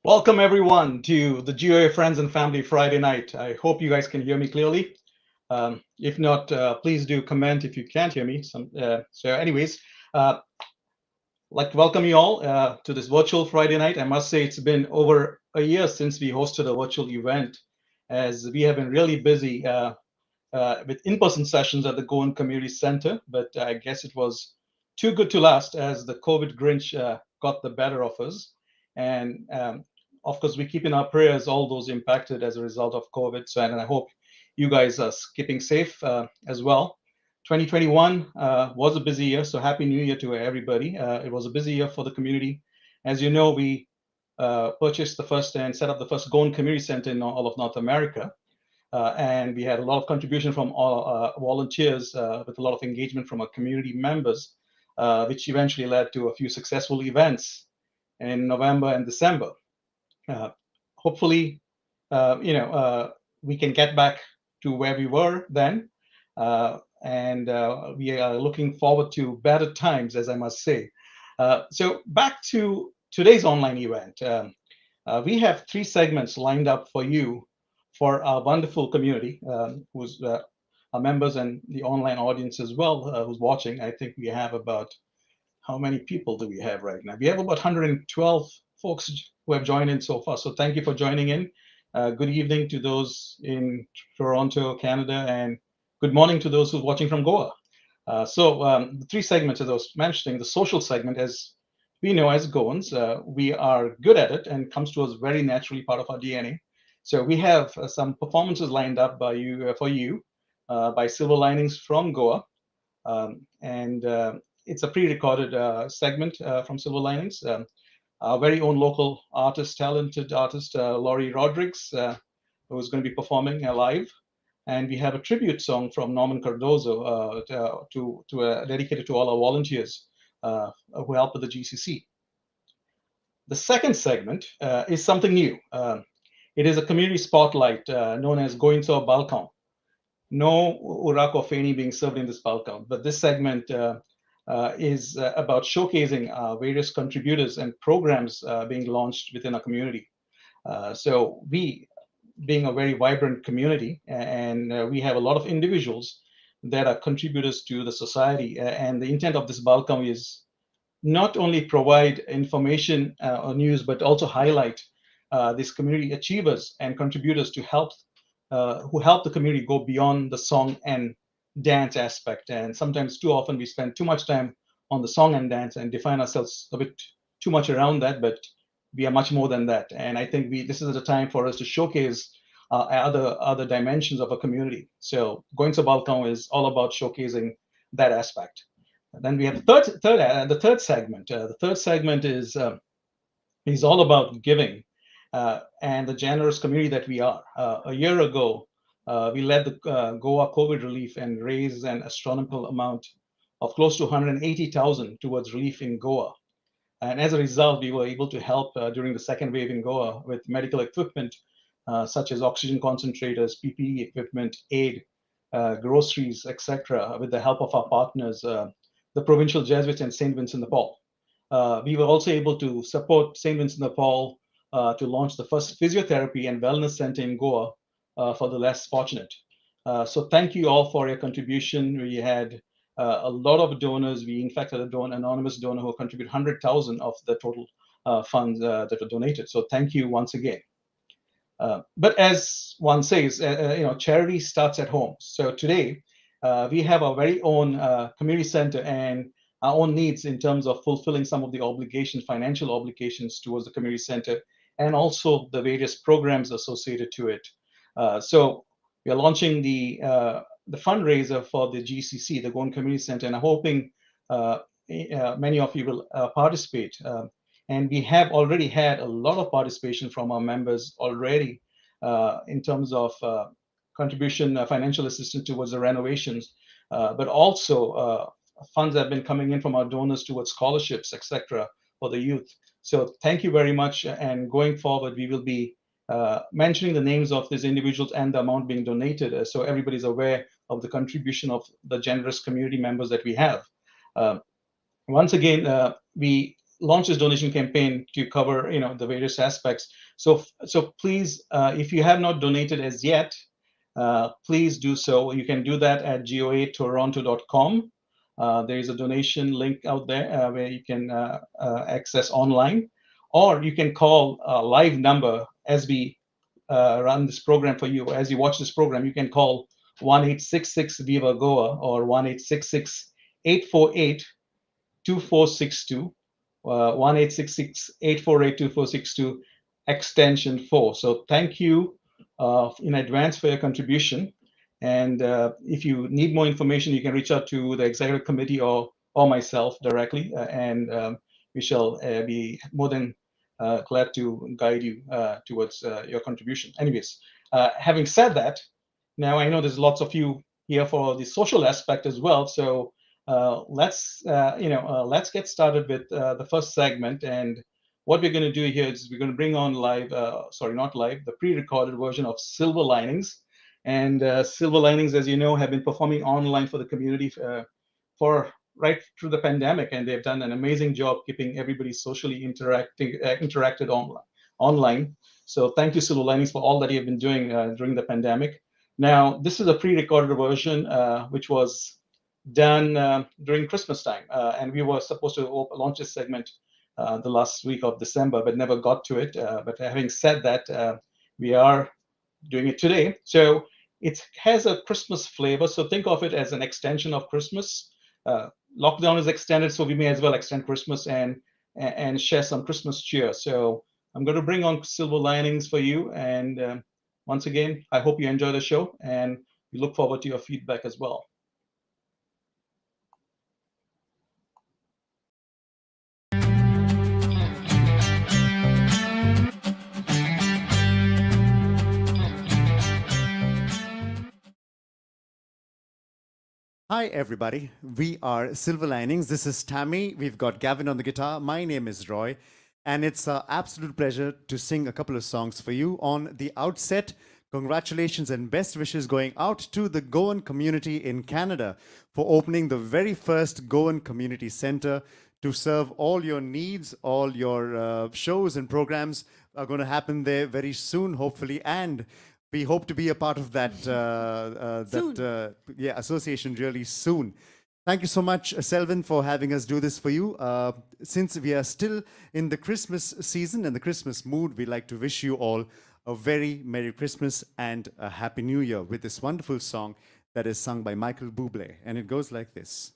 Welcome everyone to the G.O.A Friends and Family Friday night. I hope you guys can hear me clearly. If not, please do comment if you can't hear me. Anyways, uh, like to welcome you all to this virtual Friday night. I must say it's been over a year since we hosted a virtual event, as we have been really busy with in-person sessions at the Goan Community Center. But I guess it was too good to last, as the COVID Grinch got the better of us. And of course, we keep in our prayers all those impacted as a result of COVID. So, and I hope you guys are keeping safe as well. 2021 was a busy year, so happy new year to everybody. It was a busy year for the community. As you know, we purchased the first and set up the first Goan Community Center in all of North America. And we had a lot of contribution from all volunteers with a lot of engagement from our community members, which eventually led to a few successful events in November and December. Hopefully, we can get back to where we were then. And we are looking forward to better times, as I must say. So back to today's online event. We have three segments lined up for you for our wonderful community, who's our members and the online audience as well, who's watching. I think we have about, how many people do we have right now? We have about 112 folks who have joined in so far. So thank you for joining in. Good evening to those in Toronto, Canada, and good morning to those who are watching from Goa. The three segments, as I was mentioning, the social segment, as we know as Goans, we are good at it and comes to us very naturally, part of our DNA. So we have some performances lined up by you for you by Silver Linings from Goa, and it's a pre-recorded segment from Silver Linings. Our very own local artist, talented artist, Lawrence Rodrigues, who's going to be performing live. And we have a tribute song from Norman Cardozo dedicated to all our volunteers who help with the GCC. The second segment is something new. It is a community spotlight known as Goencho Balcão. No urak or feni being served in this balcão, but this segment is about showcasing various contributors and programs being launched within our community. So we, being a very vibrant community, and we have a lot of individuals that are contributors to the society. And the intent of this balcão is not only provide information or news, but also highlight these community achievers and contributors to help who help the community go beyond the song and dance aspect. And sometimes too often we spend too much time on the song and dance and define ourselves a bit too much around that, but we are much more than that. And I think this is the time for us to showcase other dimensions of a community. So Goencho Balcão is all about showcasing that aspect. And then we have the third segment. The third segment is all about giving and the generous community that we are. A year ago, we led the Goa COVID relief and raised an astronomical amount of close to 180,000 towards relief in Goa. And as a result, we were able to help during the second wave in Goa with medical equipment such as oxygen concentrators, PPE equipment, aid, groceries, etc., with the help of our partners, the Provincial Jesuits and St. Vincent de Paul. We were also able to support St. Vincent de Paul to launch the first physiotherapy and wellness center in Goa for the less fortunate. So thank you all for your contribution. We had a lot of donors. We in fact had an anonymous donor who contributed 100,000 of the total funds that were donated. So thank you once again. But as one says, charity starts at home. So today we have our very own community center and our own needs in terms of fulfilling some of the obligations, financial obligations towards the community center, and also the various programs associated to it. So we are launching the fundraiser for the GCC, the Goan Community Center, and I'm hoping many of you will participate. And we have already had a lot of participation from our members already in terms of contribution, financial assistance towards the renovations, but also funds have been coming in from our donors towards scholarships, etc., for the youth. So thank you very much. And going forward, we will be mentioning the names of these individuals and the amount being donated, so everybody's aware of the contribution of the generous community members that we have. Once again, we launch this donation campaign to cover the various aspects. So please, if you have not donated as yet, please do so. You can do that at goatoronto.com. There is a donation link out there where you can access online, or you can call a live number as we run this program for you. As you watch this program, you can call 1-866-VIVA-GOA or 1-866-848-2462, 1-866-848-2462, extension 4. So thank you in advance for your contribution. And if you need more information, you can reach out to the executive committee or myself directly, and we shall be more than glad to guide you towards your contribution. Anyways, having said that, now I know there's lots of you here for the social aspect as well. So let's get started with the first segment. And what we're going to do here is we're going to bring on live, the pre-recorded version of Silver Linings. And Silver Linings, as you know, have been performing online for the community for right through the pandemic, and they've done an amazing job keeping everybody socially interacted online. So thank you, Silver Linings, for all that you've been doing during the pandemic. Now, this is a pre-recorded version, which was done during Christmas time, and we were supposed to launch this segment the last week of December, but never got to it. But having said that, we are doing it today. So it has a Christmas flavor, so think of it as an extension of Christmas. Lockdown is extended, so we may as well extend Christmas and share some Christmas cheer. So I'm going to bring on Silver Linings for you, and once again, I hope you enjoy the show, and we look forward to your feedback as well. Hi everybody, we are Silver Linings. This is Tammy. We've got Gavin on the guitar. My name is Roy, and it's an absolute pleasure to sing a couple of songs for you. On the outset, congratulations and best wishes going out to the Goan community in Canada for opening the very first Goan Community Center to serve all your needs. All your shows and programs are going to happen there very soon, hopefully, and we hope to be a part of that association really soon. Thank you so much, Selvin, for having us do this for you. Since we are still in the Christmas season and the Christmas mood, we'd like to wish you all a very Merry Christmas and a Happy New Year with this wonderful song that is sung by Michael Bublé. And it goes like this.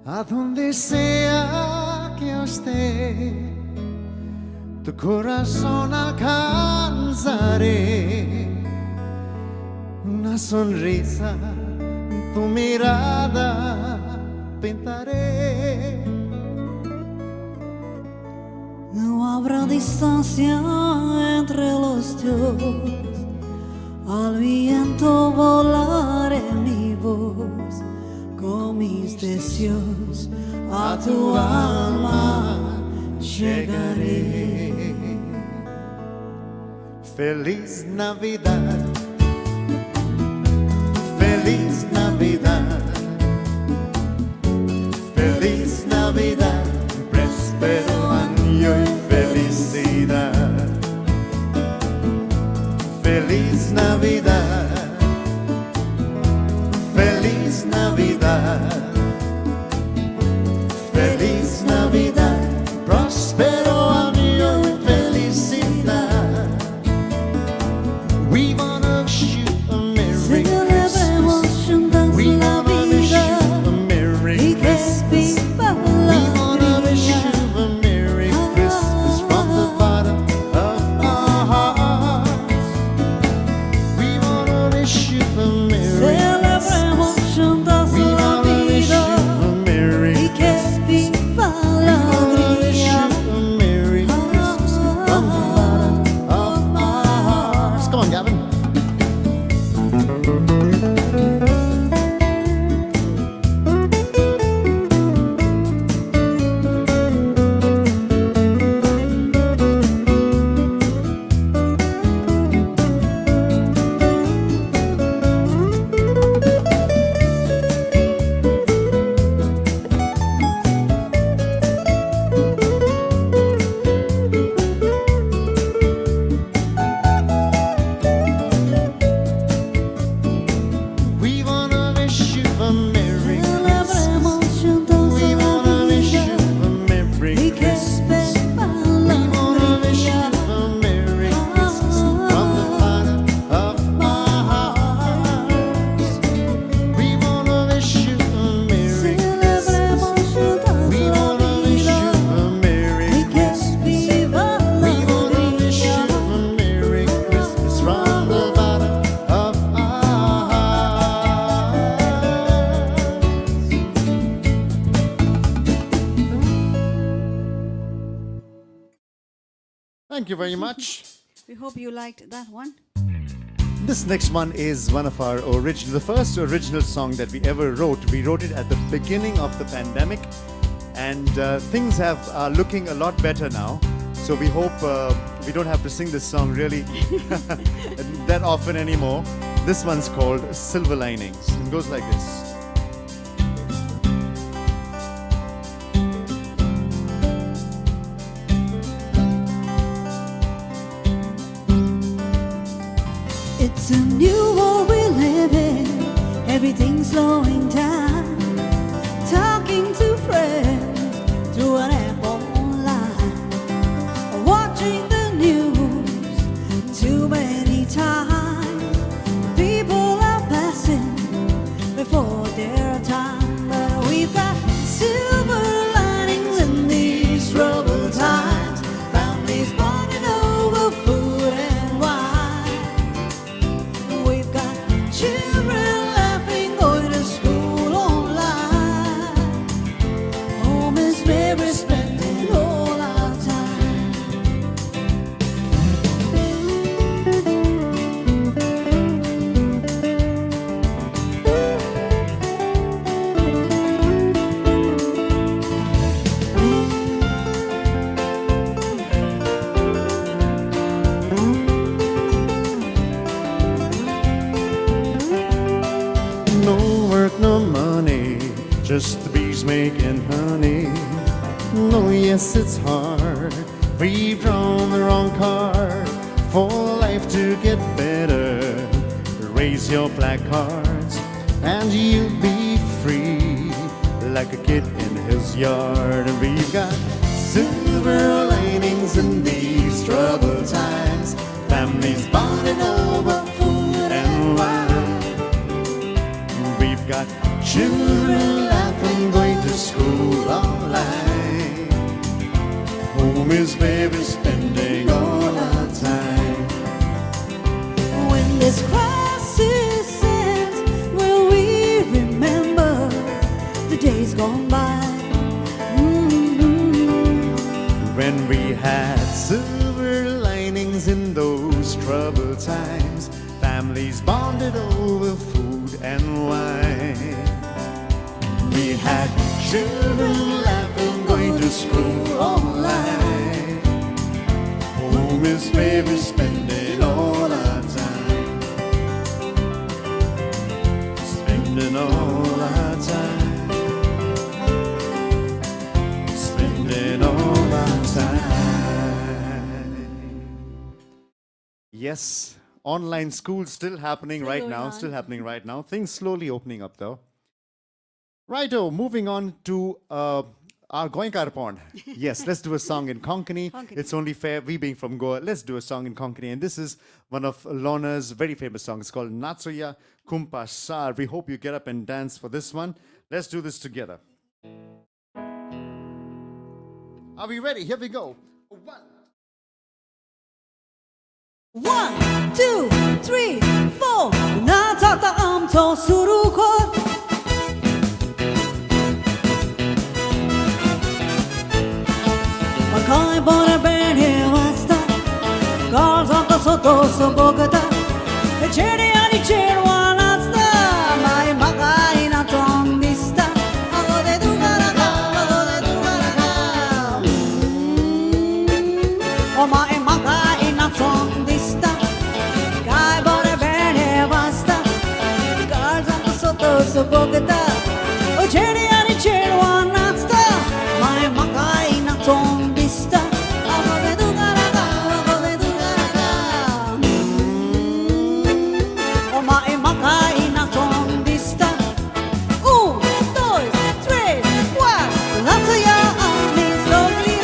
A donde sea que yo esté, tu corazón alcanzaré, una sonrisa, tu mirada pintaré. No habrá distancia entre los dos, al viento volaré mi voz, con mis deseos a tu alma llegaré. Feliz Navidad, Feliz Navidad, Feliz Navidad, próspero año y felicidad. Feliz Navidad, Feliz Navidad, Feliz Navidad, próspero año y felicidad. We wanna wish you a Merry Christmas. We wanna wish you a Merry Christmas. We wanna wish you a Merry Christmas from the bottom of our hearts. We wanna wish you a Merry Christmas. We wanna wish you a Merry Christmas. Thank you very much. We hope you liked that one. This next one is one of our original, the first original song that we ever wrote. We wrote it at the beginning of the pandemic, and things are looking a lot better now. So we hope we don't have to sing this song really that often anymore. This one's called Silver Linings. It goes like this. It's a new world we live in, everything's slowing down. Talking to friends through an app online, watching the news too many times. People are passing before their time, but we've got silver linings in these troubled times. Families bonding over food and wine. We've got children laughing, going to school online. Home is where we're spending all our time. No work, no money, just the bees making honey. No, yes, it's hard. We've drawn the wrong card for life to get better. Raise your black cards and you'll be free like a kid in his yard. And we've got silver linings in these troubled times. Families bonding over food and wine. We've got children laughing, going to school online. Home is where we're spending all our time. When this crisis ends, will we remember the days gone by? When we had silver linings in those troubled times, families bonded over food and wine. We had children laughing, going to school online. Home is where we're spending all our time. Spending all our time. Spending all our time. Yes, online school still happening Still right going now. on. Still happening right now. Things slowly opening up though. Righto, moving on to our Goencho Balcão. Yes, let's do a song in Konkani. Konkani. It's only fair, we being from Goa, let's do a song in Konkani. And this is one of Lorna's very famous songs called Natsuya Kumpasar. We hope you get up and dance for this one. Let's do this together. Are we ready? Here we go. 1, 2, 3, 4. 나타담터 수루콘. Makai bora bene vasta. Girls on the soto so bogata. Cherry ani cherwa nasta. Mai makai na tondista. Ago de dugaraga, ago de dugaraga. Oh mai makai na tondista. Kai bora bene vasta. Girls on the soto so bogata. Cherry ani cherwa nasta. Mai makai na tondista. Ago de dugaraga, ago de dugaraga. Oh mai makai na tondista. 1, 2, 3, 4. Natsuya ani slowly.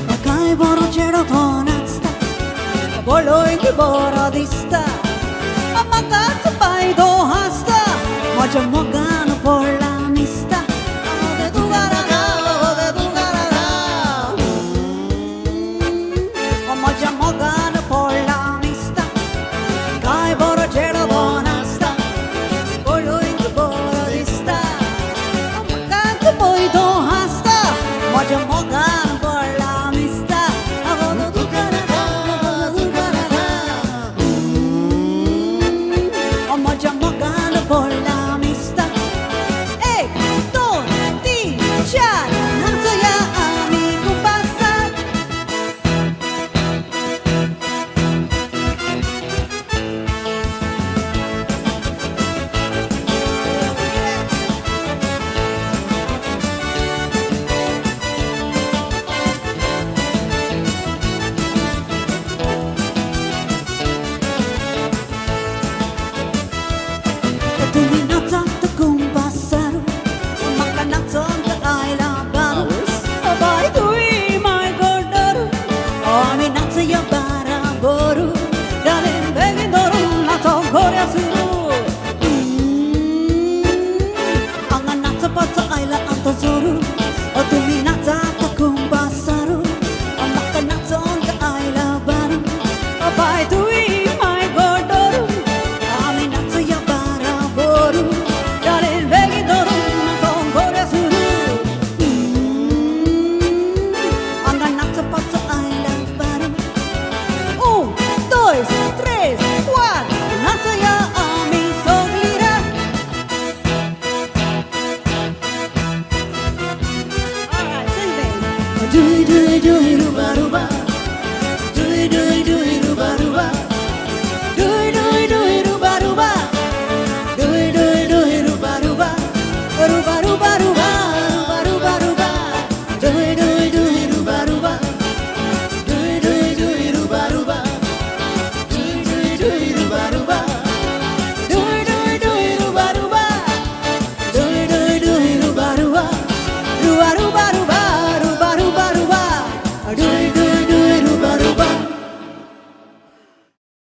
Makai boro chero tonatsta. Boloi ki boro dista. Amakatsu pai do hasta. Maja mogano po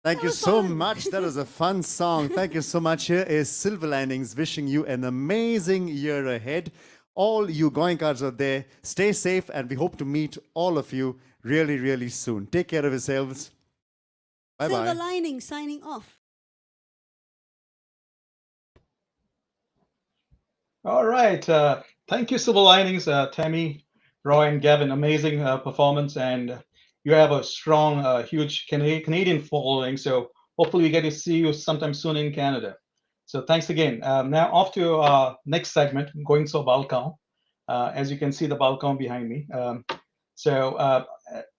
Thank you so much. That was a fun song. Thank you so much. Here is Silver Linings wishing you an amazing year ahead. All you Goencars out there, stay safe, and we hope to meet all of you really, really soon. Take care of yourselves. Bye-bye. Silver Lining signing off. All right. Thank you, Silver Linings, Tammy, Roy, and Gavin. Amazing performance, and you have a strong, huge Canadian following. So hopefully we get to see you sometime soon in Canada. So thanks again. Now off to our next segment, Goencho Balcão. As you can see, the balcón behind me.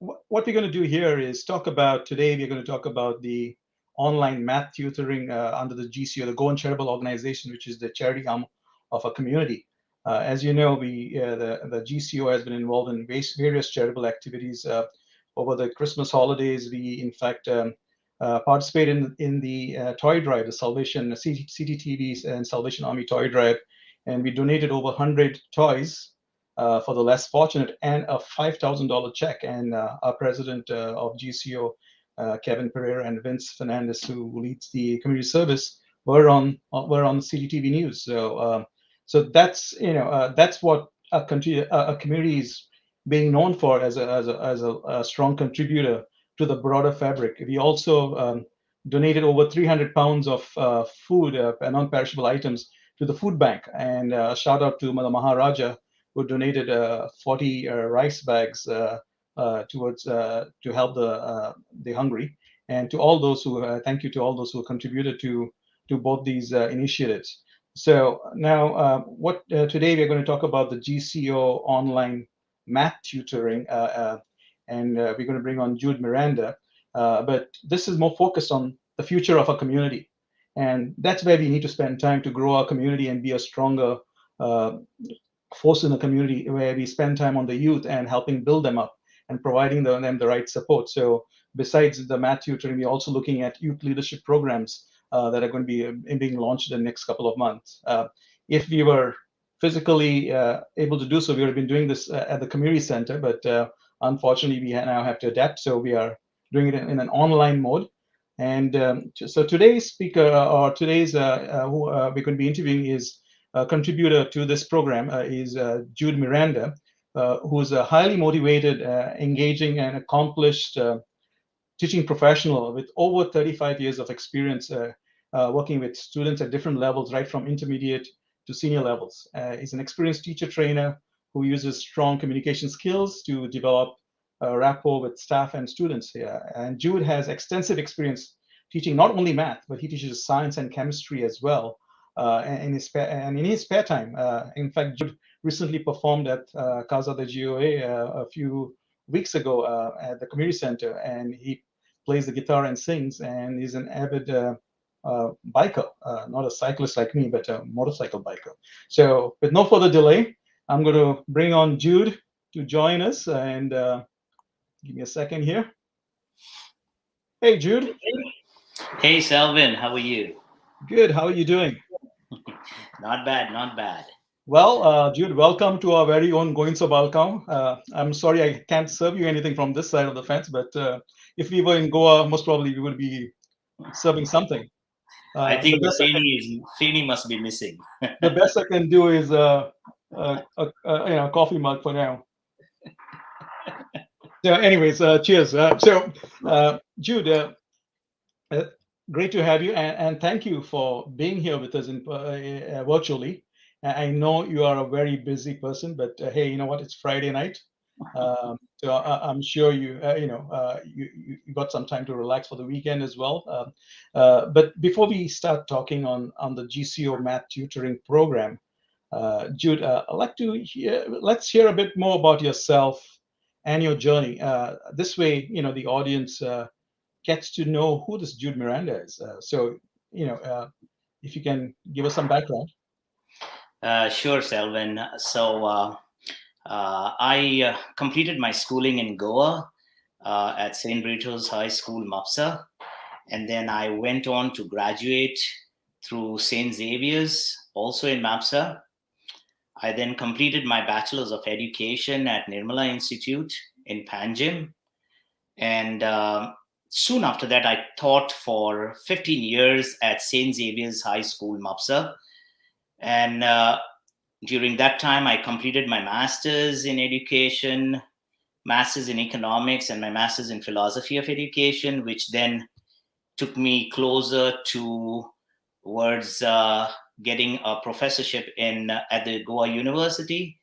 What we're going to do here is today we're going to talk about the online math tutoring under the GCO, the Goan Charitable Organization, which is the charity arm of a community. As you know, the GCO has been involved in various charitable activities. Over the Christmas holidays, we in fact participated in the toy drive, the Salvation CTTV's and Salvation Army toy drive, and we donated over 100 toys for the less fortunate, and a $5,000 check. And our president of GCO, Kevin Pereira, and Vince Fernandez, who leads the community service, were on CTTV News. So that's that's what a community is being known for, as a strong contributor to the broader fabric. We also donated over 300 pounds of food and non-perishable items to the food bank. And shout out to Mother Maharaja, who donated 40 rice bags towards to help the hungry. And to all those who thank you to all those who contributed to both these initiatives. So now, today we're going to talk about the GCO online math tutoring, and we're going to bring on Jude Miranda. But this is more focused on the future of our community, and that's where we need to spend time to grow our community and be a stronger force in the community, where we spend time on the youth and helping build them up and providing them the right support. So besides the math tutoring, we're also looking at youth leadership programs that are going to be being launched in the next couple of months. If we were physically able to do so, we would have been doing this at the community center, but unfortunately we now have to adapt. So we are doing it in an online mode. And so today's speaker, or today's who we're going to be interviewing, is a contributor to this program, is Jude Miranda, who's a highly motivated, engaging, and accomplished teaching professional with over 35 years of experience working with students at different levels, right from intermediate to senior levels. He's an experienced teacher trainer who uses strong communication skills to develop rapport with staff and students here. And Jude has extensive experience teaching not only math, but he teaches science and chemistry as well. And in his spare time. In fact, Jude recently performed at Casa de G.O.A. A few weeks ago at the community center, and he plays the guitar and sings, and he's an avid biker, not a cyclist like me, but a motorcycle biker. So with no further delay, I'm going to bring on Jude to join us, and give me a second here. Hey, Jude. Hey, Selvin, how are you? Good. How are you doing? Not bad, not bad. Well, Jude, welcome to our very own Goencho Balcão. I'm sorry I can't serve you anything from this side of the fence, but if we were in Goa, most probably we would be serving something. I think the Feni must be missing. The best I can do is a coffee mug for now. So, anyways, cheers. Jude, great to have you, and thank you for being here with us virtually. I know you are a very busy person, but hey, you know what? It's Friday night, so I'm sure you got some time to relax for the weekend as well. But before we start talking on the GCO math tutoring program, Jude, I'd like to let's hear a bit more about yourself and your journey. This way, the audience gets to know who this Jude Miranda is. So, if you can give us some background. Sure, Selvin. So I completed my schooling in Goa at St. Brito's High School, Mapsa. And then I went on to graduate through St. Xavier's, also in Mapsa. I then completed my Bachelor's of Education at Nirmala Institute in Panjim. And soon after that, I taught for 15 years at St. Xavier's High School, Mopsa. And during that time, I completed my master's in education, master's in economics, and my master's in philosophy of education, which then took me closer towards getting a professorship at the Goa University.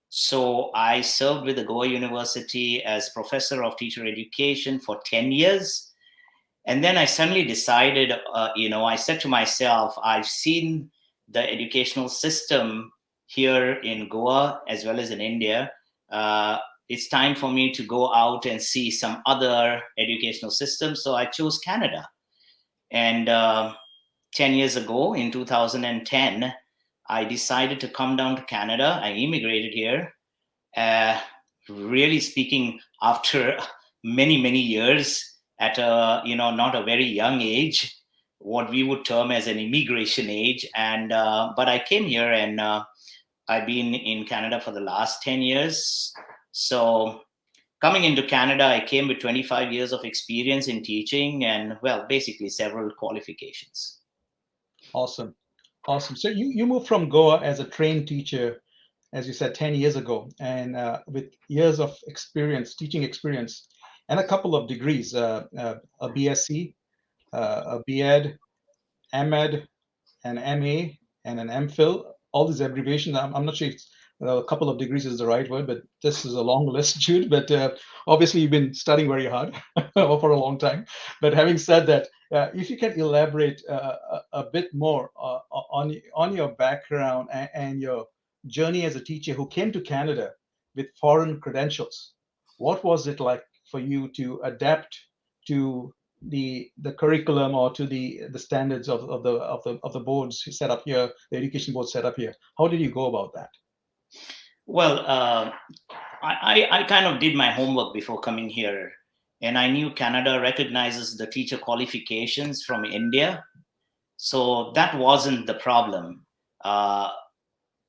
So I served with the Goa University as professor of teacher education for 10 years. And then I suddenly decided, I said to myself, I've seen the educational system here in Goa as well as in India. It's time for me to go out and see some other educational systems. So I chose Canada. And 10 years ago, in 2010, I decided to come down to Canada. I immigrated here, really speaking, after many, many years at not a very young age, what we would term as an immigration age. And but I came here, and I've been in Canada for the last 10 years. So coming into Canada, I came with 25 years of experience in teaching and, well, basically several qualifications. Awesome. So you moved from Goa as a trained teacher, as you said, 10 years ago, and with years of experience, teaching experience, and a couple of degrees, a BSc, a BEd, MEd, an MA, and an MPhil. All these abbreviations, I'm not sure if a couple of degrees is the right word, but this is a long list, Jude. But obviously, you've been studying very hard for a long time. But having said that, if you can elaborate a bit more on your background and your journey as a teacher who came to Canada with foreign credentials, what was it like for you to adapt to the curriculum or to the standards of the boards set up here, the education board set up here? How did you go about that? Well, I kind of did my homework before coming here, and I knew Canada recognizes the teacher qualifications from India. So that wasn't the problem.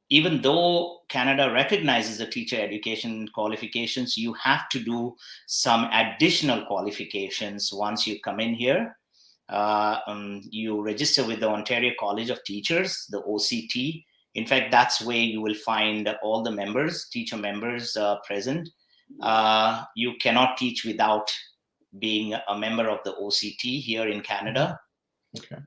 Even though Canada recognizes the teacher education qualifications, you have to do some additional qualifications once you come in here. You register with the Ontario College of Teachers, the OCT. In fact, that's where you will find all the members, teacher members present. You cannot teach without being a member of the OCT here in Canada. Okay.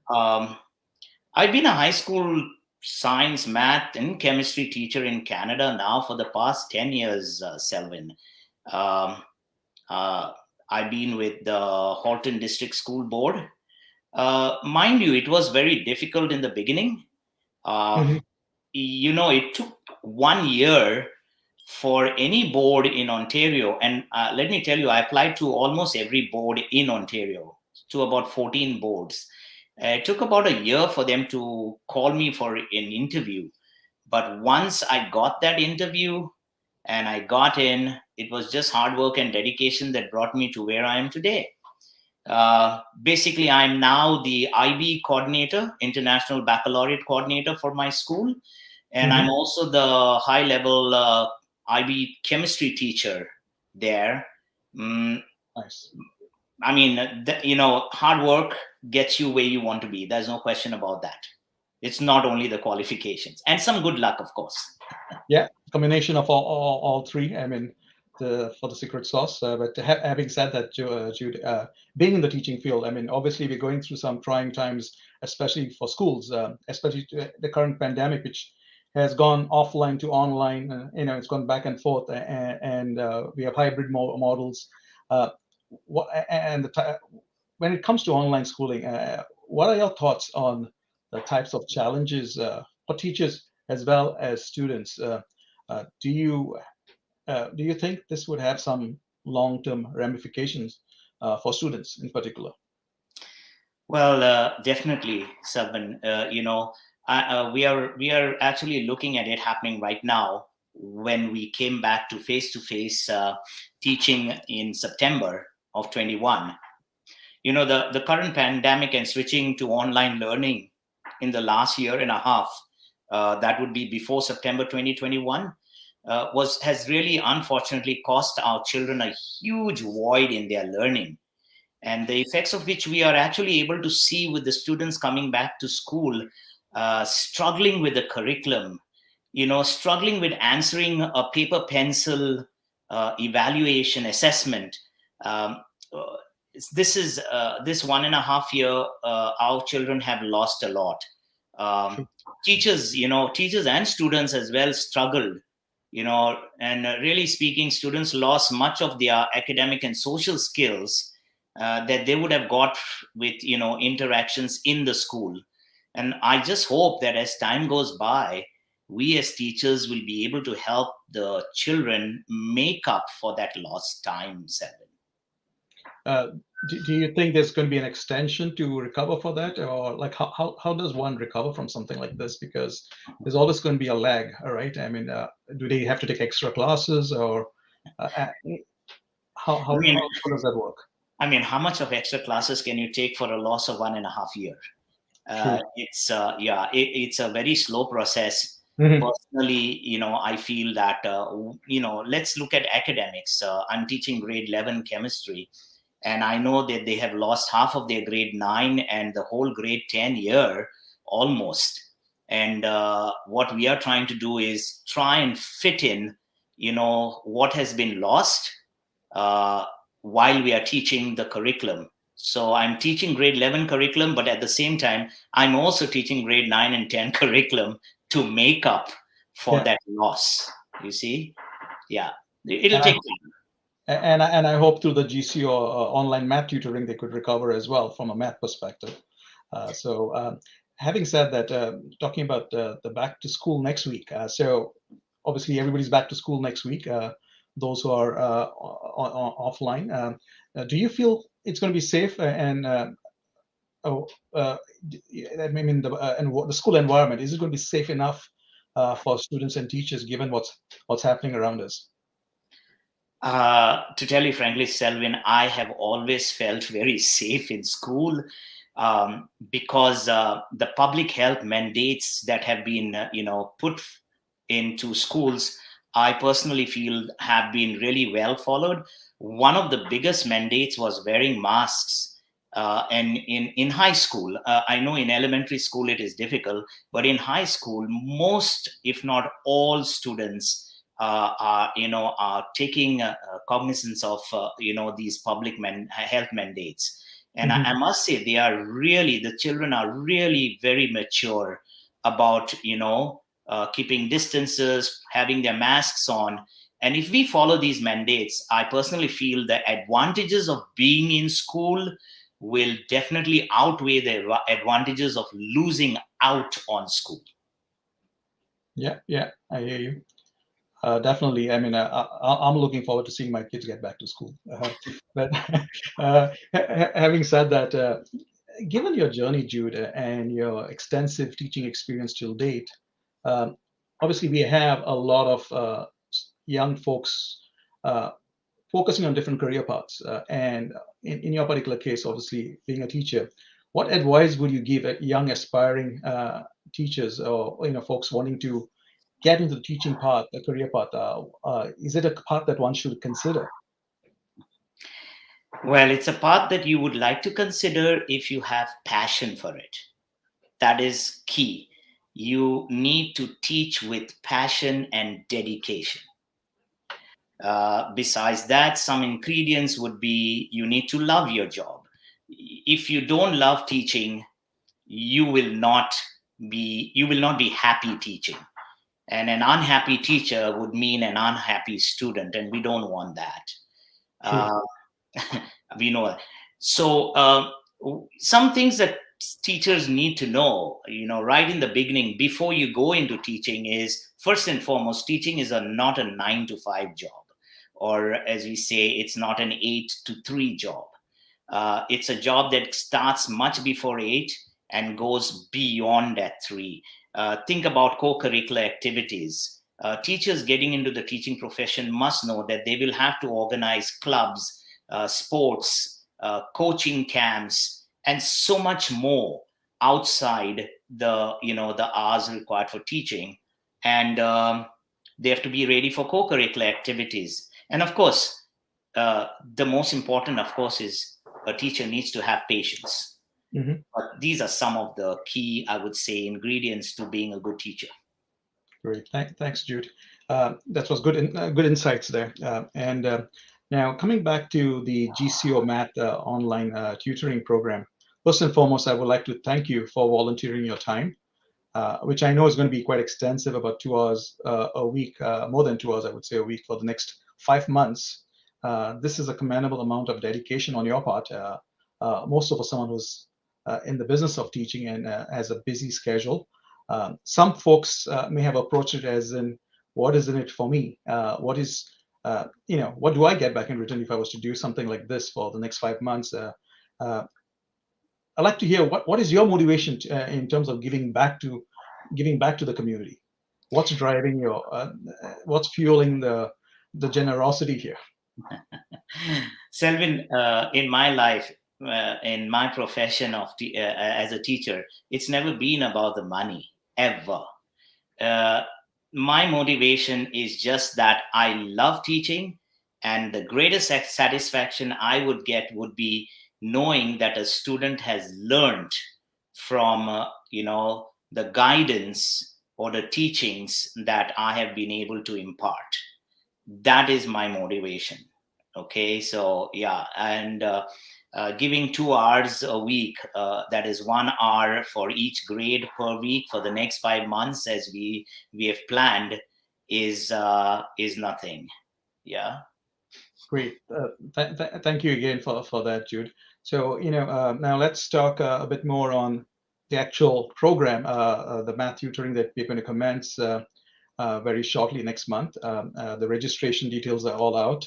I've been a high school science, math, and chemistry teacher in Canada now for the past 10 years, Selvin. I've been with the Halton District School Board. Mind you, it was very difficult in the beginning. It took 1 year for any board in Ontario. And let me tell you, I applied to almost every board in Ontario, to about 14 boards. It took about a year for them to call me for an interview. But once I got that interview and I got in, it was just hard work and dedication that brought me to where I am today. Basically, I'm now the IB coordinator, International Baccalaureate coordinator for my school. And I'm also the high-level IB chemistry teacher there. Nice. I mean, hard work gets you where you want to be. There's no question about that. It's not only the qualifications and some good luck, of course. Yeah, combination of all three. I mean, for the secret sauce. But having said that, Jude, being in the teaching field, I mean, obviously we're going through some trying times, especially for schools, especially the current pandemic, which has gone offline to online. It's gone back and forth, and we have hybrid models. When it comes to online schooling, what are your thoughts on the types of challenges for teachers as well as students? Do you think this would have some long-term ramifications for students in particular? Well, definitely, Selvan. We are actually looking at it happening right now. When we came back to face-to-face teaching in September of 21, the current pandemic and switching to online learning in the last year and a half, that would be before September 2021, has really unfortunately cost our children a huge void in their learning. and the effects of which we are actually able to see with the students coming back to school, struggling with the curriculum, struggling with answering a paper pencil evaluation assessment. Um, uh, this 1.5 year, our children have lost a lot. Um, teachers and students as well struggled, and really speaking, students lost much of their academic and social skills that they would have got with, interactions in the school. And I just hope that as time goes by, we as teachers will be able to help the children make up for that lost time, Selvin. Do you think there's going to be an extension to recover for that, or like how does one recover from something like this? Because there's always going to be a lag, all right? I mean, do they have to take extra classes, or how does that work? I mean, how much of extra classes can you take for a loss of 1.5 year? It's it's a very slow process. Mhm. Personally, I feel that let's look at academics. I'm teaching grade 11 chemistry, and I know that they have lost half of their grade 9 and the whole grade 10 year almost. And what we are trying to do is try and fit in, what has been lost while we are teaching the curriculum. So I'm teaching grade 11 curriculum, but at the same time, I'm also teaching grade 9 and 10 curriculum to make up for that loss. You see? Yeah, it'll take time. And I hope through the GCO online math tutoring, they could recover as well from a math perspective. Having said that, talking about the back to school next week. So obviously everybody's back to school next week. Those who are offline, do you feel it's going to be safe I mean, the school environment, is it going to be safe enough for students and teachers given what's happening around us? To tell you frankly, Selvin, I have always felt very safe in school because the public health mandates that have been, put into schools, I personally feel have been really well followed. One of the biggest mandates was wearing masks. And in high school, I know in elementary school it is difficult, but in high school, most, if not all, students are taking cognizance of these public health mandates. And I must say, the children are really very mature about keeping distances, having their masks on. And if we follow these mandates, I personally feel the advantages of being in school will definitely outweigh the advantages of losing out on school. Yeah, I hear you. Definitely. I mean, I'm looking forward to seeing my kids get back to school. But having said that, given your journey, Jude, and your extensive teaching experience till date, obviously we have a lot of young folks focusing on different career paths. And in your particular case, obviously being a teacher, what advice would you give young aspiring teachers or folks wanting to get into the teaching path, the career path? Is it a path that one should consider? Well, it's a path that you would like to consider if you have passion for it. That is key. You need to teach with passion and dedication. Besides that, some ingredients would be you need to love your job. If you don't love teaching, you will not be happy teaching. And an unhappy teacher would mean an unhappy student, and we don't want that. We know that. So some things that teachers need to know, right in the beginning, before you go into teaching, is first and foremost, teaching is not a 9 to 5 job, or as we say, it's not an 8 to 3 job. It's a job that starts much before 8 and goes beyond that 3. Think about co-curricular activities. Teachers getting into the teaching profession must know that they will have to organize clubs, sports, coaching camps, and so much more outside the hours required for teaching. And they have to be ready for co-curricular activities. And of course, the most important, of course, is a teacher needs to have patience. But these are some of the key, I would say, ingredients to being a good teacher. Great. Thanks, Jude. That was good insights there. Now coming back to the GCO Math online tutoring program, first and foremost, I would like to thank you for volunteering your time, which I know is going to be quite extensive, about 2 hours a week, more than 2 hours, I would say, a week for the next 5 months. This is a commendable amount of dedication on your part. Most of us, someone who's in the business of teaching and has a busy schedule. Some folks may have approached it as in, what is in it for me? What do I get back in return if I was to do something like this for the next 5 months? I'd like to hear what is your motivation in terms of giving back to the community. What's driving what's fueling the generosity here? Selvin, in my life, in my profession as a teacher, it's never been about the money, ever. My motivation is just that I love teaching, and the greatest satisfaction I would get would be knowing that a student has learned from the guidance or the teachings that I have been able to impart. That is my motivation. Okay, so yeah, and giving 2 hours a week, that is 1 hour for each grade per week for the next 5 months, as we have planned, is nothing. Yeah. Great. Thank you again for that, Jude. So now let's talk a bit more on the actual program, the math tutoring that we're going to commence very shortly next month. The registration details are all out.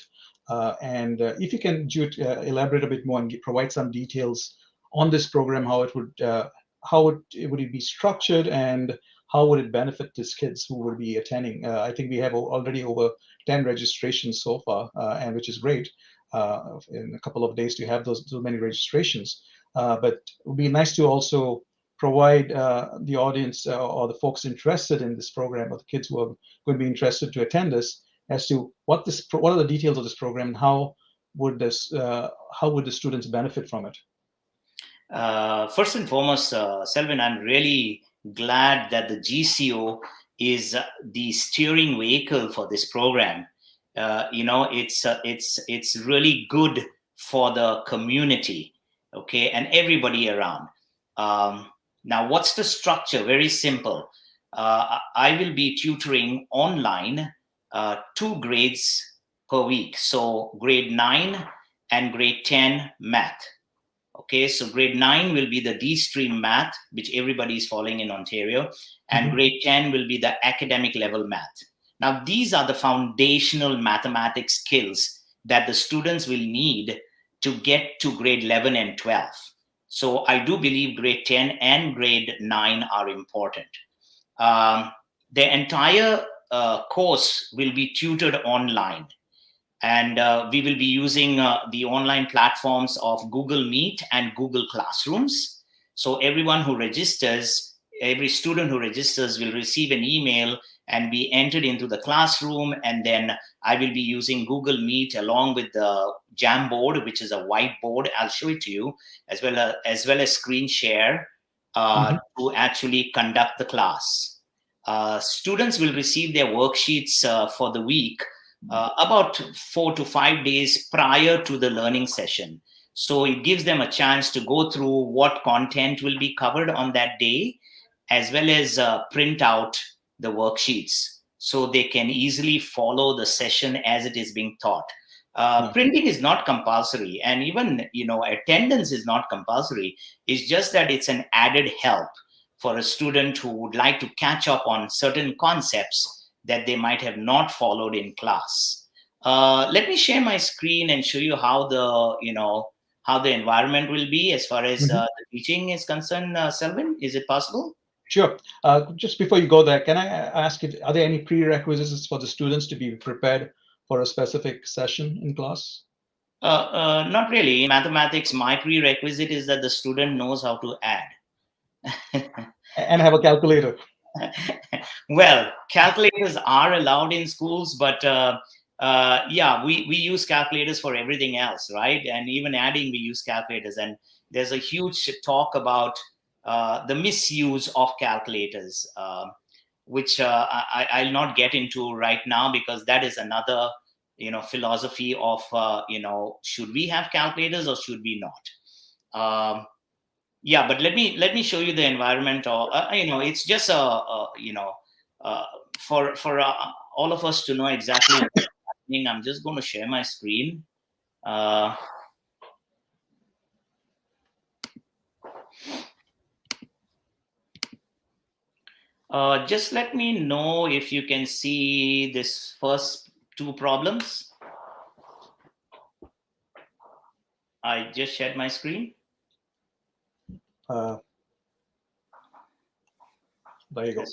And if you can, Jude, elaborate a bit more and provide some details on this program, how would it be structured, and how would it benefit these kids who will be attending? I think we have already over 10 registrations so far, and which is great. In a couple of days to have so many registrations, but it would be nice to also provide the audience or the folks interested in this program, or the kids who are going to be interested to attend this, as to what are the details of this program, and how would the students benefit from it? First and foremost, Selvin, I'm really glad that the GCO is the steering vehicle for this program. It's really good for the community, okay, and everybody around. Now, what's the structure? Very simple. I will be tutoring online 2 grades per week. So grade 9 and grade 10 math. Okay, so grade 9 will be the D stream math, which everybody is following in Ontario, and grade 10 will be the academic level math. Now, these are the foundational mathematics skills that the students will need to get to grade 11 and 12. So I do believe grade 10 and grade 9 are important. The entire course will be tutored online. And we will be using the online platforms of Google Meet and Google Classrooms. So every student who registers will receive an email and be entered into the classroom. And then I will be using Google Meet along with the Jamboard, which is a whiteboard. I'll show it to you, as well as screen share to actually conduct the class. Students will receive their worksheets for the week about 4 to 5 days prior to the learning session. So it gives them a chance to go through what content will be covered on that day, as well as print out the worksheets so they can easily follow the session as it is being taught. Printing is not compulsory, and even attendance is not compulsory. It's just that it's an added help for a student who would like to catch up on certain concepts that they might have not followed in class. Let me share my screen and show you how the environment will be as far as the teaching is concerned. Selvin, is it possible? Sure. Just before you go there, can I ask you, are there any prerequisites for the students to be prepared for a specific session in class? Not really. In mathematics, my prerequisite is that the student knows how to add. And have a calculator. Well, calculators are allowed in schools, but yeah, we use calculators for everything else, right? And even adding, we use calculators. And there's a huge talk about the misuse of calculators, which I'll not get into right now, because that is another, philosophy of, should we have calculators or should we not? Yeah, but let me show you the environment. Or it's just for all of us to know exactly what's happening. I'm just going to share my screen. Just let me know if you can see this first two problems. I just shared my screen. There you go.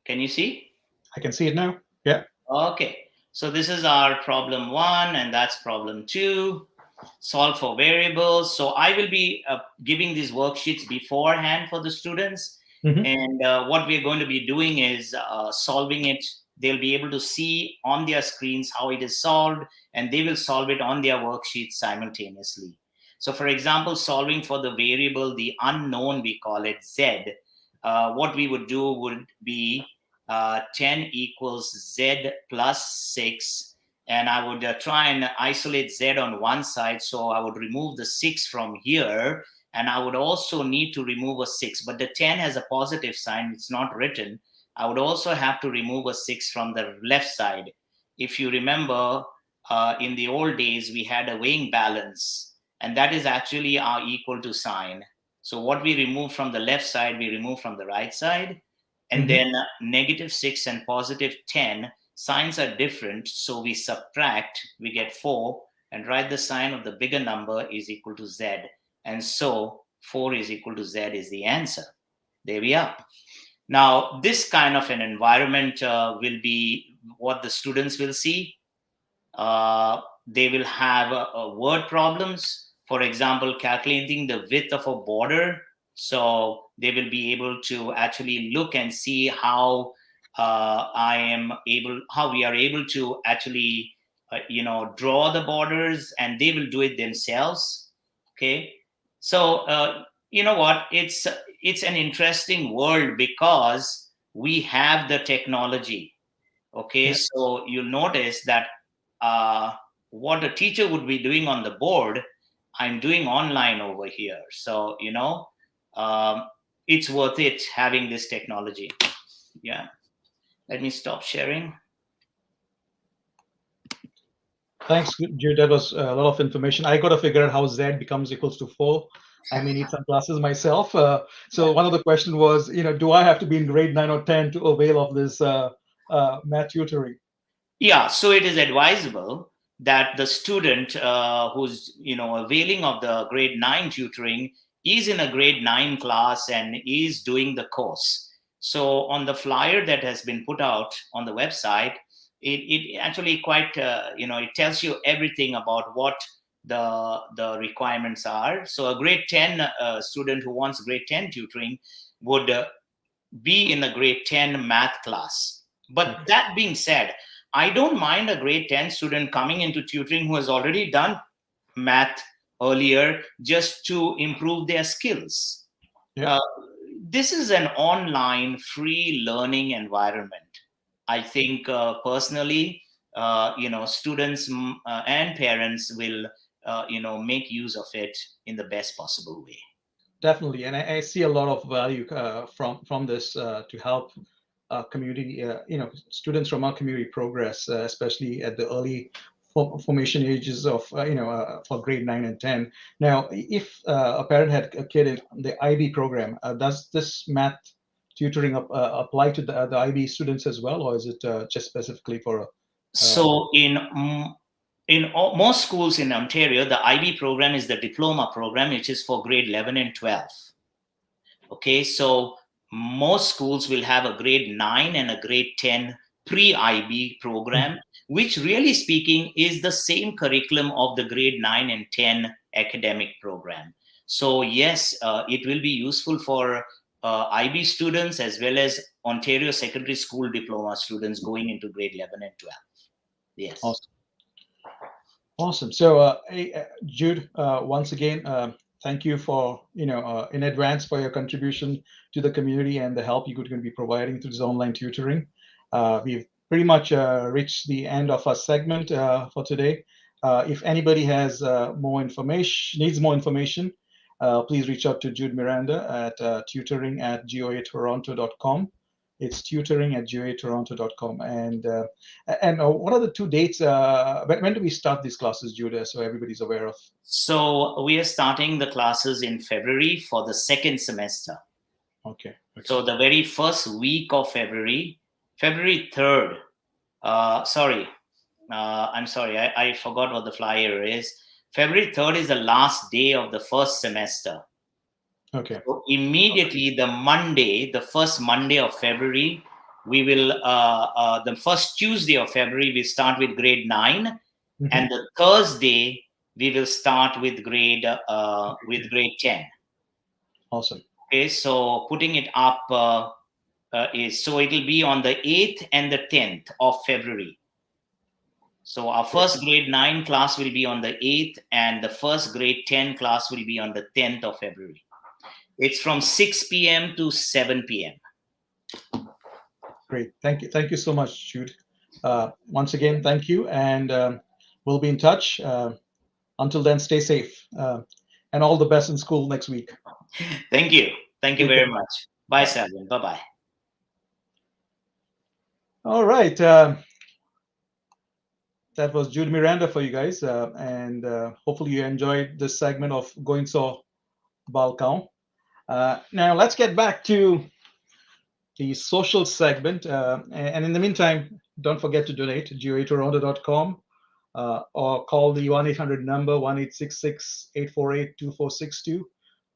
Can you see? I can see it now. Yeah. Okay. So this is our problem 1, and that's problem 2. Solve for variables. So I will be giving these worksheets beforehand for the students. Mhm. And what we're going to be doing is solving it. They'll be able to see on their screens how it is solved, and they will solve it on their worksheets simultaneously. So for example, solving for the variable, the unknown, we call it Z, what we would do would be 10 equals Z plus 6. And I would try and isolate Z on one side. So I would remove the 6 from here. And I would also need to remove a 6. But the 10 has a positive sign. It's not written. I would also have to remove a 6 from the left side. If you remember, in the old days, we had a weighing balance. And that is actually our equal to sign. So what we remove from the left side, we remove from the right side. And then negative 6 and positive 10, signs are different. So we subtract, we get 4, and write the sign of the bigger number is equal to Z. And so 4 is equal to Z is the answer. There we are. Now, this kind of an environment will be what the students will see. They will have word problems. For example, calculating the width of a border. So they will be able to actually look and see how we are able to actually, draw the borders, and they will do it themselves. Okay. So, you know what? It's an interesting world because we have the technology. Okay. Yeah. So you'll notice that what a teacher would be doing on the board, I'm doing online over here. So, it's worth it having this technology. Yeah. Let me stop sharing. Thanks, Jude. That was a lot of information. I got to figure out how Z becomes equals to 4. I may need some classes myself. So one of the questions was, do I have to be in grade 9 or 10 to avail of this math tutoring? Yeah. So it is advisable that the student who's availing of the grade 9 tutoring is in a grade 9 class and is doing the course. So on the flyer that has been put out on the website, it actually quite it tells you everything about what the requirements are. So a grade 10 student who wants grade 10 tutoring would be in a grade 10 math class. But that being said, I don't mind a grade 10 student coming into tutoring who has already done math earlier just to improve their skills. Yeah. This is an online free learning environment. I think personally, students and parents will, make use of it in the best possible way. Definitely. And I see a lot of value from this to help community, students from our community progress, especially at the early formation ages of, for grade 9 and 10. Now, if a parent had a kid in the IB program, does this math tutoring apply to the IB students as well, or is it just specifically for? So in most schools in Ontario, the IB program is the diploma program, which is for grade 11 and 12. Okay, so most schools will have a grade 9 and a grade 10 pre-IB program, which really speaking is the same curriculum of the grade 9 and 10 academic program. So yes, it will be useful for IB students as well as Ontario secondary school diploma students going into grade 11 and 12. Yes. Awesome. Awesome. So, hey, Jude, once again, thank you for in advance for your contribution to the community and the help you're going to be providing through this online tutoring. We've pretty much reached the end of our segment for today. If anybody has needs more information, please reach out to Jude Miranda at tutoring@goatoronto.com. It's tutoring@goatoronto.com. And what are the two dates? When do we start these classes, Judah, so everybody's aware of? So we are starting the classes in February for the second semester. Okay. So the very first week of February 3rd. I'm sorry, I forgot what the flyer is. February 3rd is the last day of the first semester. Okay. So immediately the first Monday of February, we will, the first Tuesday of February, we start with grade 9. Mm-hmm. And the Thursday, we will start with grade 10. Awesome. Okay, so putting it up so it will be on the 8th and the 10th of February. So our first grade 9 class will be on the 8th, and the first grade 10 class will be on the 10th of February. It's from 6 p.m. to 7 p.m. Great. Thank you so much, Jude. Once again, thank you, and we'll be in touch. Until then, stay safe, and all the best in school next week. Thank you very much. Bye, Salvin. Bye-bye. All right. That was Jude Miranda for you guys, and hopefully you enjoyed this segment of Goencho Balcão. Now let's get back to the social segment, and in the meantime, don't forget to donate to GOAtoronto.com or call the 1-800 number 1-866-848-2462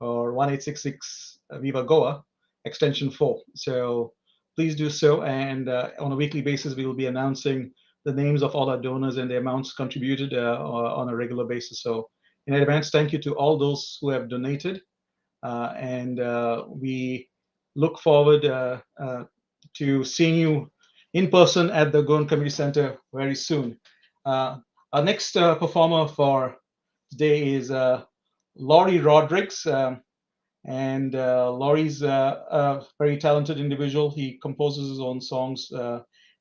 or 1-866 Viva extension 4. So please do so, and on a weekly basis we will be announcing the names of all our donors and the amounts contributed on a regular basis. So in advance, thank you to all those who have donated. And we look forward to seeing you in person at the Goencho Community Center very soon. Our next performer for today is Lawrence Rodrigues. And Laurie's a very talented individual. He composes his own songs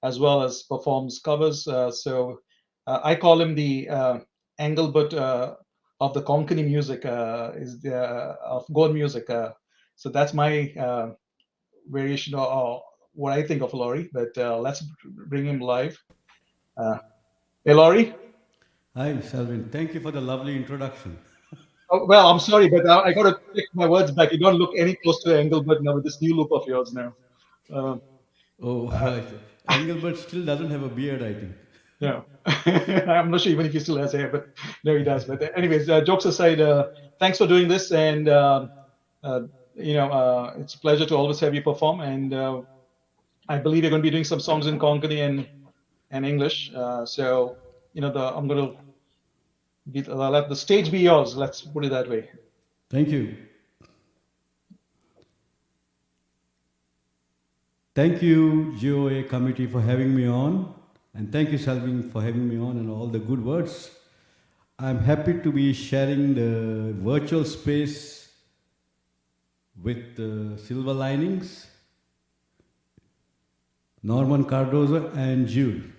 as well as performs covers. So I call him the Engelbert of the Konkani music, of Goan music. So that's my variation of what I think of Laurie. But let's bring him live. Hey, Laurie. Hi, Salvin. Thank you for the lovely introduction. Oh, well, I'm sorry, but I got to take my words back. You don't look any close to Engelbert now with this new look of yours now. Engelbert still doesn't have a beard, I think. Yeah, I'm not sure even if he still has hair, but no, he does. But anyways, jokes aside, thanks for doing this, and it's a pleasure to always have you perform. And I believe you're going to be doing some songs in Konkani and English. So I'm going to let the stage be yours. Let's put it that way. Thank you. Thank you, G.O.A. committee, for having me on. And thank you, Salvin, for having me on and all the good words. I'm happy to be sharing the virtual space with Silver Linings, Norman Cardozo, and Jude.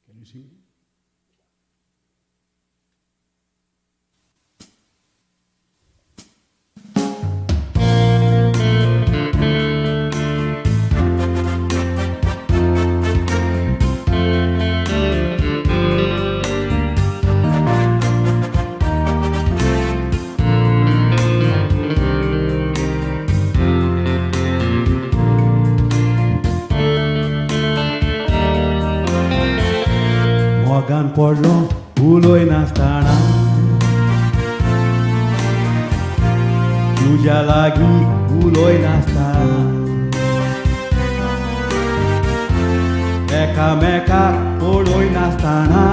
Can you see me? Morgan Porlo, Uloy Nastana Tuja lagi, Uloy Nastana Meka, Uloy Nastana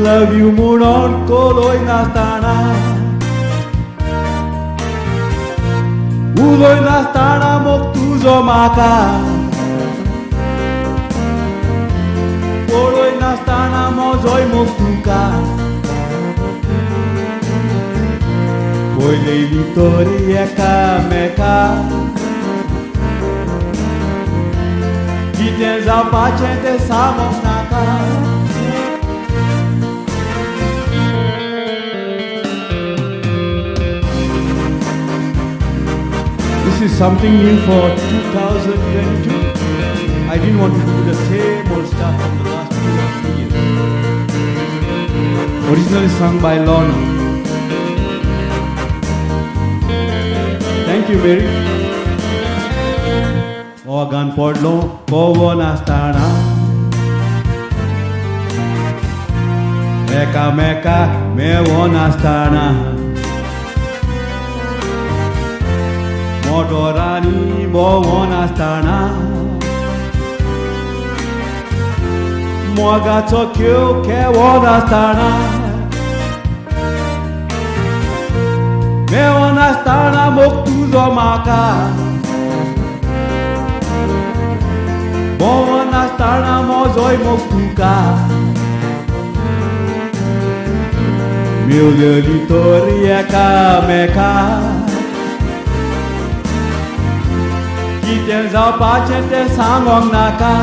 Love you म्हणून कोलोय नासतना उलोय नासतना मोग तुजो म्हाका पळोय नासतना म्हजोय मोग तुका पळयली तरी एकामेकाक कितें जावपाचें तें सांगोंक नाका This is something new for 2022. I didn't want to do the same old stuff from the last 2 or 3 years. Originally sung by Lorna. Thank you very much. Ogan podlo kovo nastana Meka meka mevo nastana Motorani bovo nastana Mogato kyo kevo nastana Mevo nastana moktuzo maka Bovo nastana mozoi moktuka Meu litori ekameka Kiten zapachen te sangong naka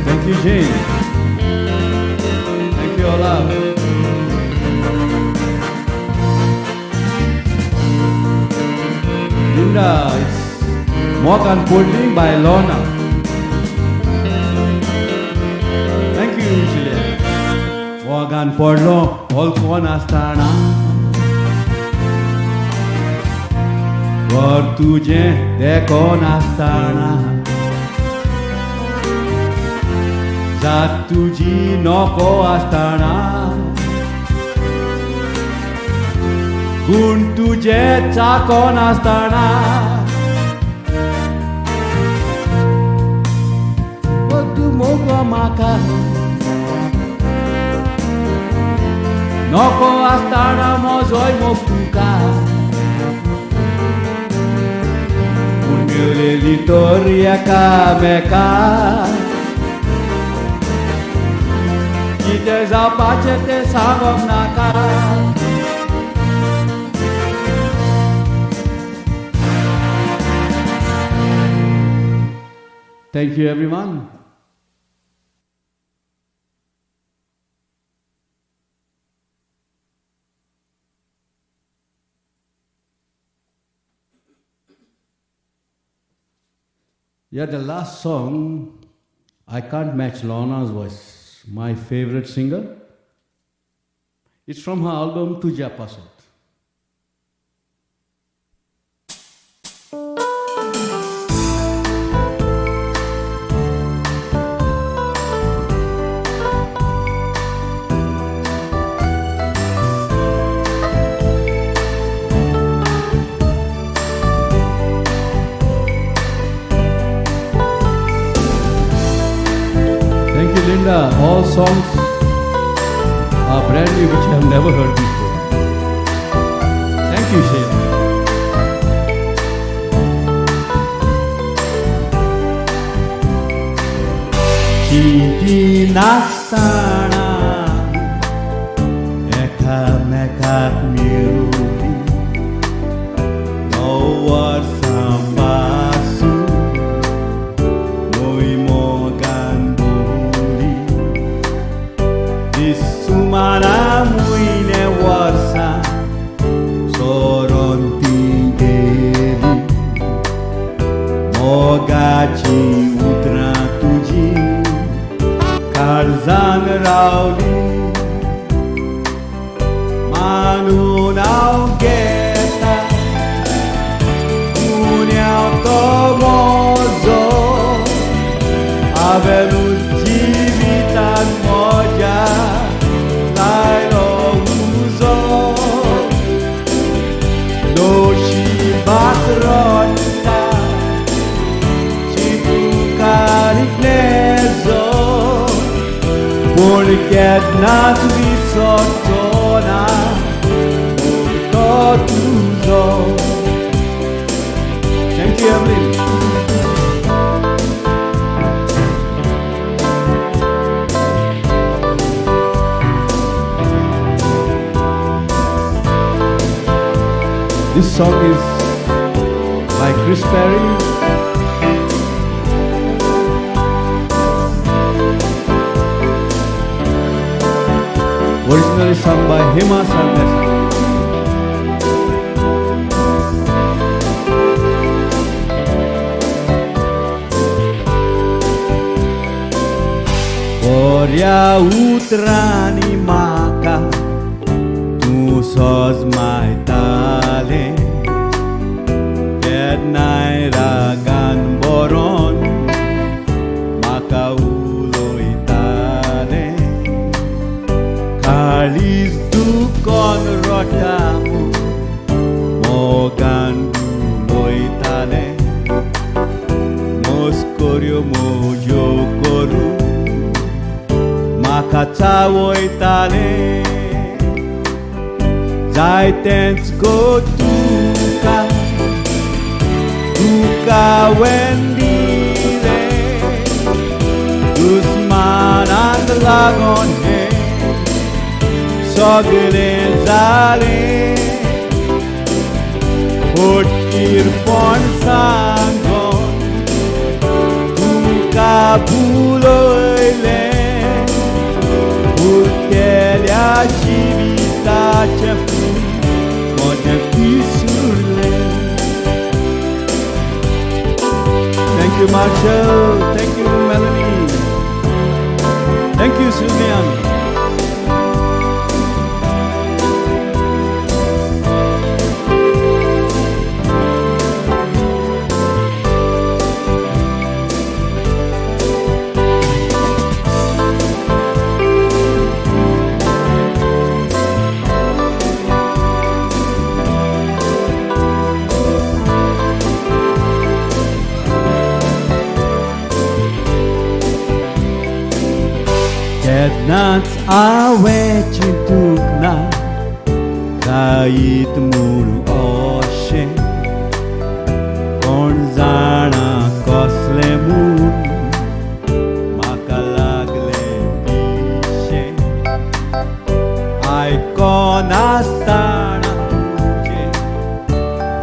Thank you, Jane. Thank you, Olaf. Linda, it's Morgan Pudding by Lorna. Thank you, Julian. Morgan Podlo, Olko Nastana. Vor tuje deko nastana. Zat tuji noko astana. Gun tuje chako nastana. Odu mogo maka. Noko astana mozoi mokuka. Unele litoria kameka. Kite zapache te sangom naka. Thank you, everyone. Yeah, the last song, I can't match Lorna's voice, my favorite singer. It's from her album Tuja Pasat. Thank you, Linda. All songs are brand new, which I have never heard before. Thank you, Sheila. Chiti nastana, eka mekak miruli, no war sambasu, noi mogan buli, disumana muine warsa, soron tingeli, mogachi udra tuji. Karzan rauli Manu nau geta Uniau tomozo Avelu jivitan moja Lailo uzo Doshi Forget not risotona, Cardozo. Thank you, Evelyn. This song is by Chris Perry. Originally sung by Hema Sandesa. Korea utrani maka, tu sos mai tale, ket nairagan boron, maka uloi tale. Kalis dukon rotamu, mogan uloi tale, moskorio mojo koru. Makatawoy tale, zaitens go tuka wendile, Guzman and lagon he, soglen zale, portir pon sangon, tuka buloyle. Urtelia civita ce fu, mote fisurle. Thank you, Marshall. Thank you, Melanie. Thank you, Sylvian. Nats awe cintukna kait muru oshe onzana kosle mun makalagle pishe ai konastana tuje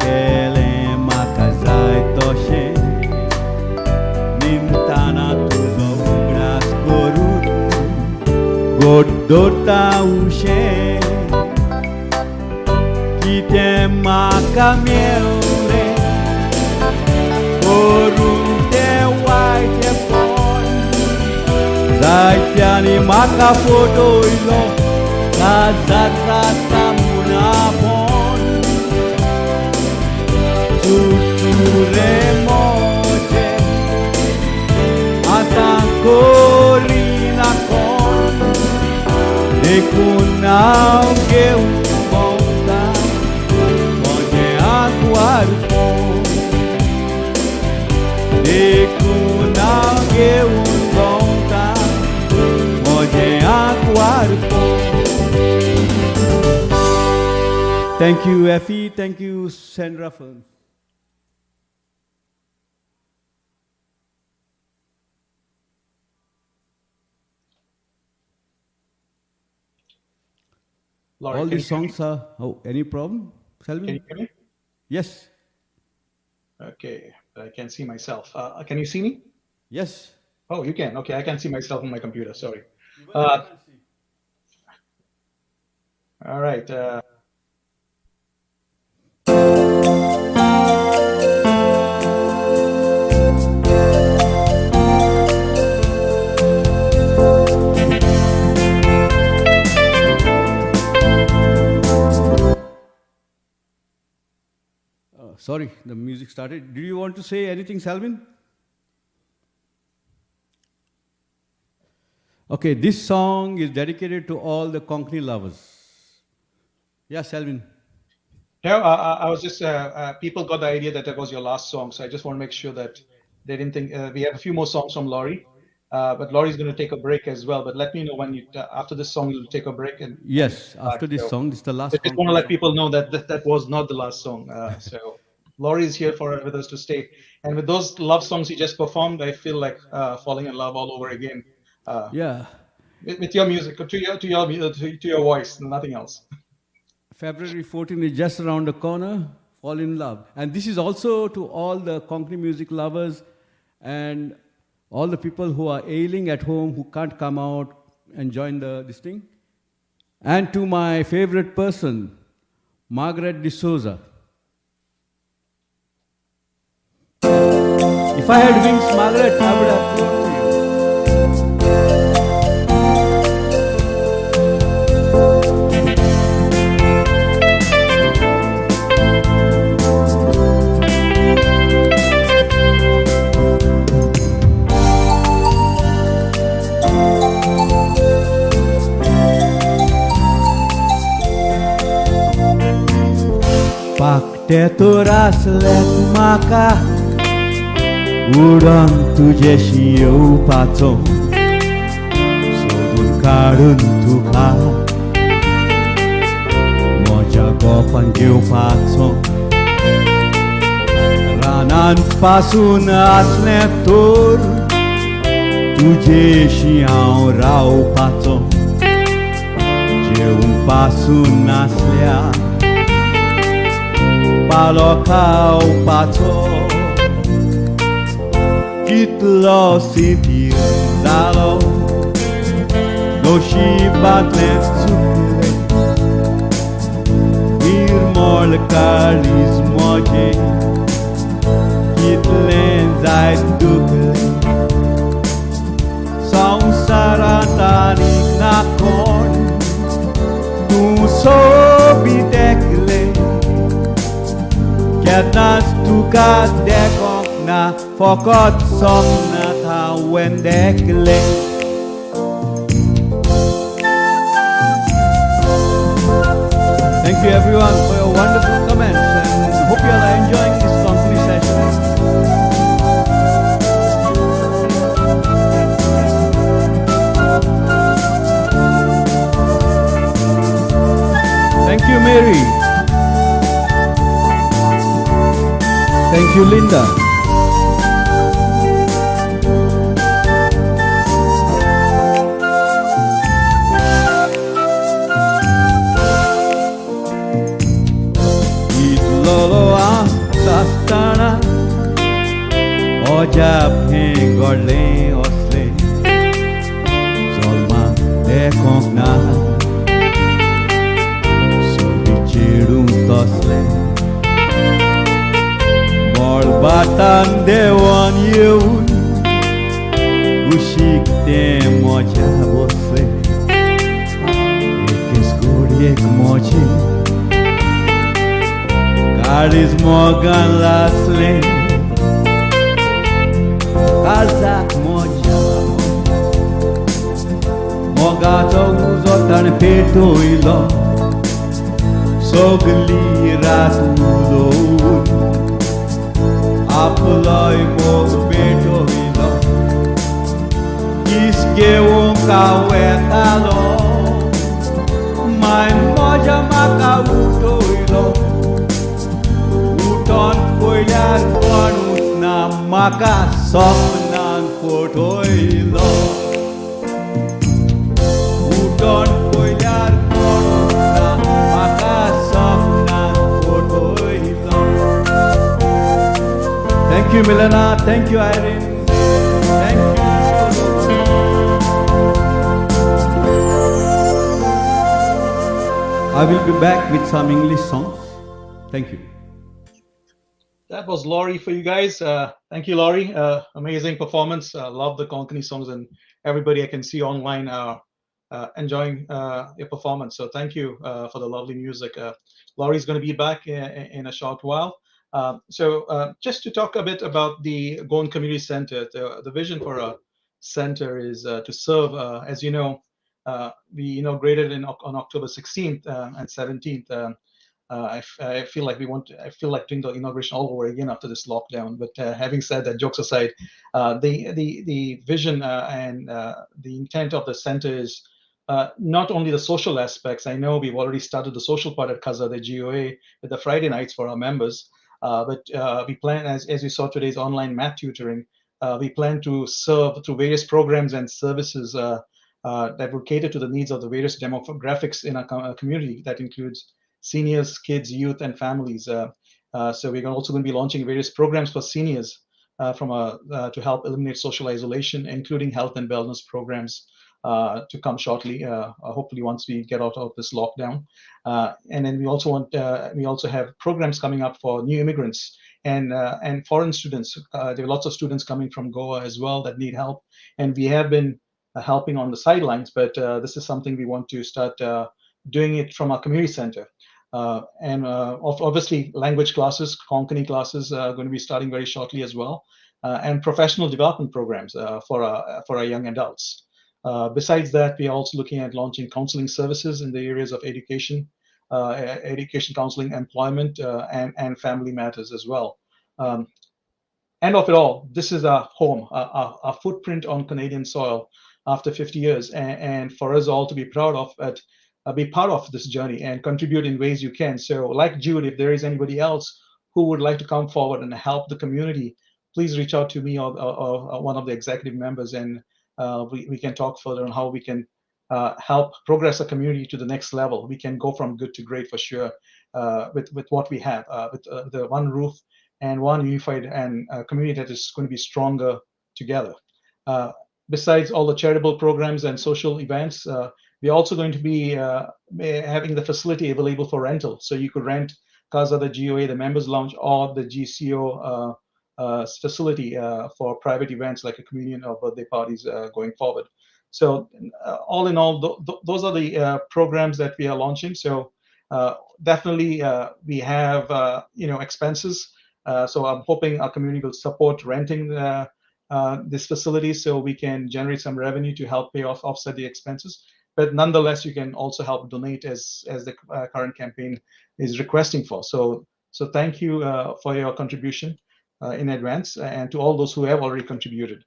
kele makazai toshe nintana tuzo ugras koru Godota ushe Kite makamiere Korunte waite pon Zaitiani makafoto ilo Kazakata munapon Tuture moje Atakorina kon Dekunau que volta Pode atuar com Dekunau que volta Pode atuar com Thank you, Effie. Thank you, Sandra. Laurie, All can these you hear me? songs are. Oh, any problem, Can Selvin? you hear me? Yes. Okay, I can see myself. Can you see me? Yes. Oh, you can. Okay, I can see myself on my computer. Sorry. Even I can't see. All right. Sorry, the music started. Do you want to say anything, Selvin? Okay, this song is dedicated to all the Konkani lovers. Yeah, Selvin. Yeah, I was just, people got the idea that that was your last song. So I just want to make sure that they didn't think, we have a few more songs from Laurie. But Laurie's going to take a break as well. But let me know when you after this song you'll take a break and Yes, come back. after this So song, this is the I last just want to let song. people know that that was not the last song. So Laurie is here for with us to stay. And with those love songs you just performed, I feel like falling in love all over again. Uh, Yeah, with your music, to your voice, nothing else. February 14 is just around the corner. Fall in love. And this is also to all the Konkani music lovers and all the people who are ailing at home, who can't come out and join this thing. And to my favorite person, Margaret D'Souza. If I had wings, Margaret, I would have flown to you. Pakte toraslet maka उडण तुझ्याशी येऊ पाचो सोडून काढून तुका म्हज्या गोपान घेवपाचो रानांपासून आसलें तोर तुझेशी हांव रावपाचो जेवूंक पासून नासल्या पालो खावपाचो कितलो सिटीर जालो नशिबांतलें चुकलें निर्मळ काळीज म्हजें कितलें जायत दुखलें संवसारांत आनीक ना कोण तूं सोबीत एकलें केन्नाच तुका देखोंक na fokot somnat hawen dekle Thank you everyone for your wonderful comments and hope you are enjoying this Konkani session. Thank you Mary. Thank you Linda. Sastana Ojab hengorle osle Zolma dekong na Sobi chirung tosle Mol batan dewan yeun Gushik te moja bosle Ekes goriek moje Karis Morgan Lasle Kazak Moja Mogato uzotan peto ilo Sogli ratulo Apoloi mog peto ilo Iske wonka wetalo Mai moja makauto ilo Uton koyar panus na maka sopnan kotoilo Uton koyar panus na maka sopnan kotoilo Thank you Milena, thank you Irene, thank you I will be back with some English songs. Thank you. That was Laurie for you guys. Thank you, Laurie. Amazing performance. Love the Konkani songs, and everybody I can see online enjoying your performance. So thank you for the lovely music. Laurie's going to be back in a short while. Just to talk a bit about the Goan Community Center, the vision for a center is to serve, as you know, we inaugurated on October 16th and 17th. I feel like doing the inauguration all over again after this lockdown. But having said that, jokes aside, the vision and the intent of the center is not only the social aspects. I know we've already started the social part at Casa de G.O.A. with the Friday nights for our members, but we plan, as you saw today's online math tutoring, we plan to serve through various programs and services that will cater to the needs of the various demographics in our community. That includes seniors, kids, youth, and families. So we're also going to be launching various programs for seniors to help eliminate social isolation, including health and wellness programs to come shortly, hopefully once we get out of this lockdown. And then we also have programs coming up for new immigrants and foreign students. There are lots of students coming from Goa as well that need help, and we have been helping on the sidelines, but this is something we want to start doing it from our community center. And obviously language classes, Konkani classes are going to be starting very shortly as well, and professional development programs for our young adults. Besides that, we are also looking at launching counseling services in the areas of education, counseling, employment, and family matters as well. End of it all, this is our home, our footprint on Canadian soil after 50 years, and for us all to be proud of it. Be part of this journey and contribute in ways you can. So like Jude, if there is anybody else who would like to come forward and help the community, please reach out to me or one of the executive members, and we can talk further on how we can help progress the community to the next level. We can go from good to great for sure with what we have, with the one roof and one unified and community that is going to be stronger together. Besides all the charitable programs and social events, we're also going to be having the facility available for rental. So you could rent Casa de G.O.A, the members lounge, or the GCO facility for private events like a communion or birthday parties going forward. So all in all, those are the programs that we are launching. So definitely we have expenses. So I'm hoping our community will support renting this facility so we can generate some revenue to help offset the expenses. But nonetheless, you can also help donate as the current campaign is requesting for. So thank you for your contribution in advance, and to all those who have already contributed.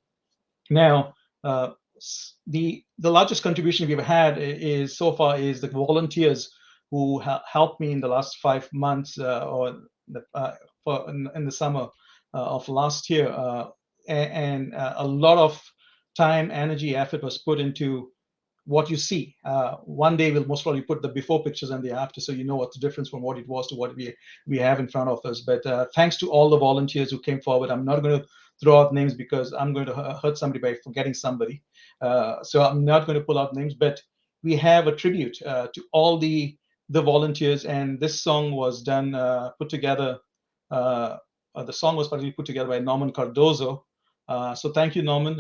Now, the largest contribution we've had is so far is the volunteers who helped me in the last 5 months in the summer of last year, and a lot of time, energy, effort was put into what you see. One day we'll most probably put the before pictures and the after, so you know what the difference from what it was to what we have in front of us. But thanks to all the volunteers who came forward. I'm not going to throw out names because I'm going to hurt somebody by forgetting somebody. So I'm not going to pull out names, but we have a tribute to all the volunteers, and this song was put together. The song was partially put together by Norman Cardozo. So thank you, Norman,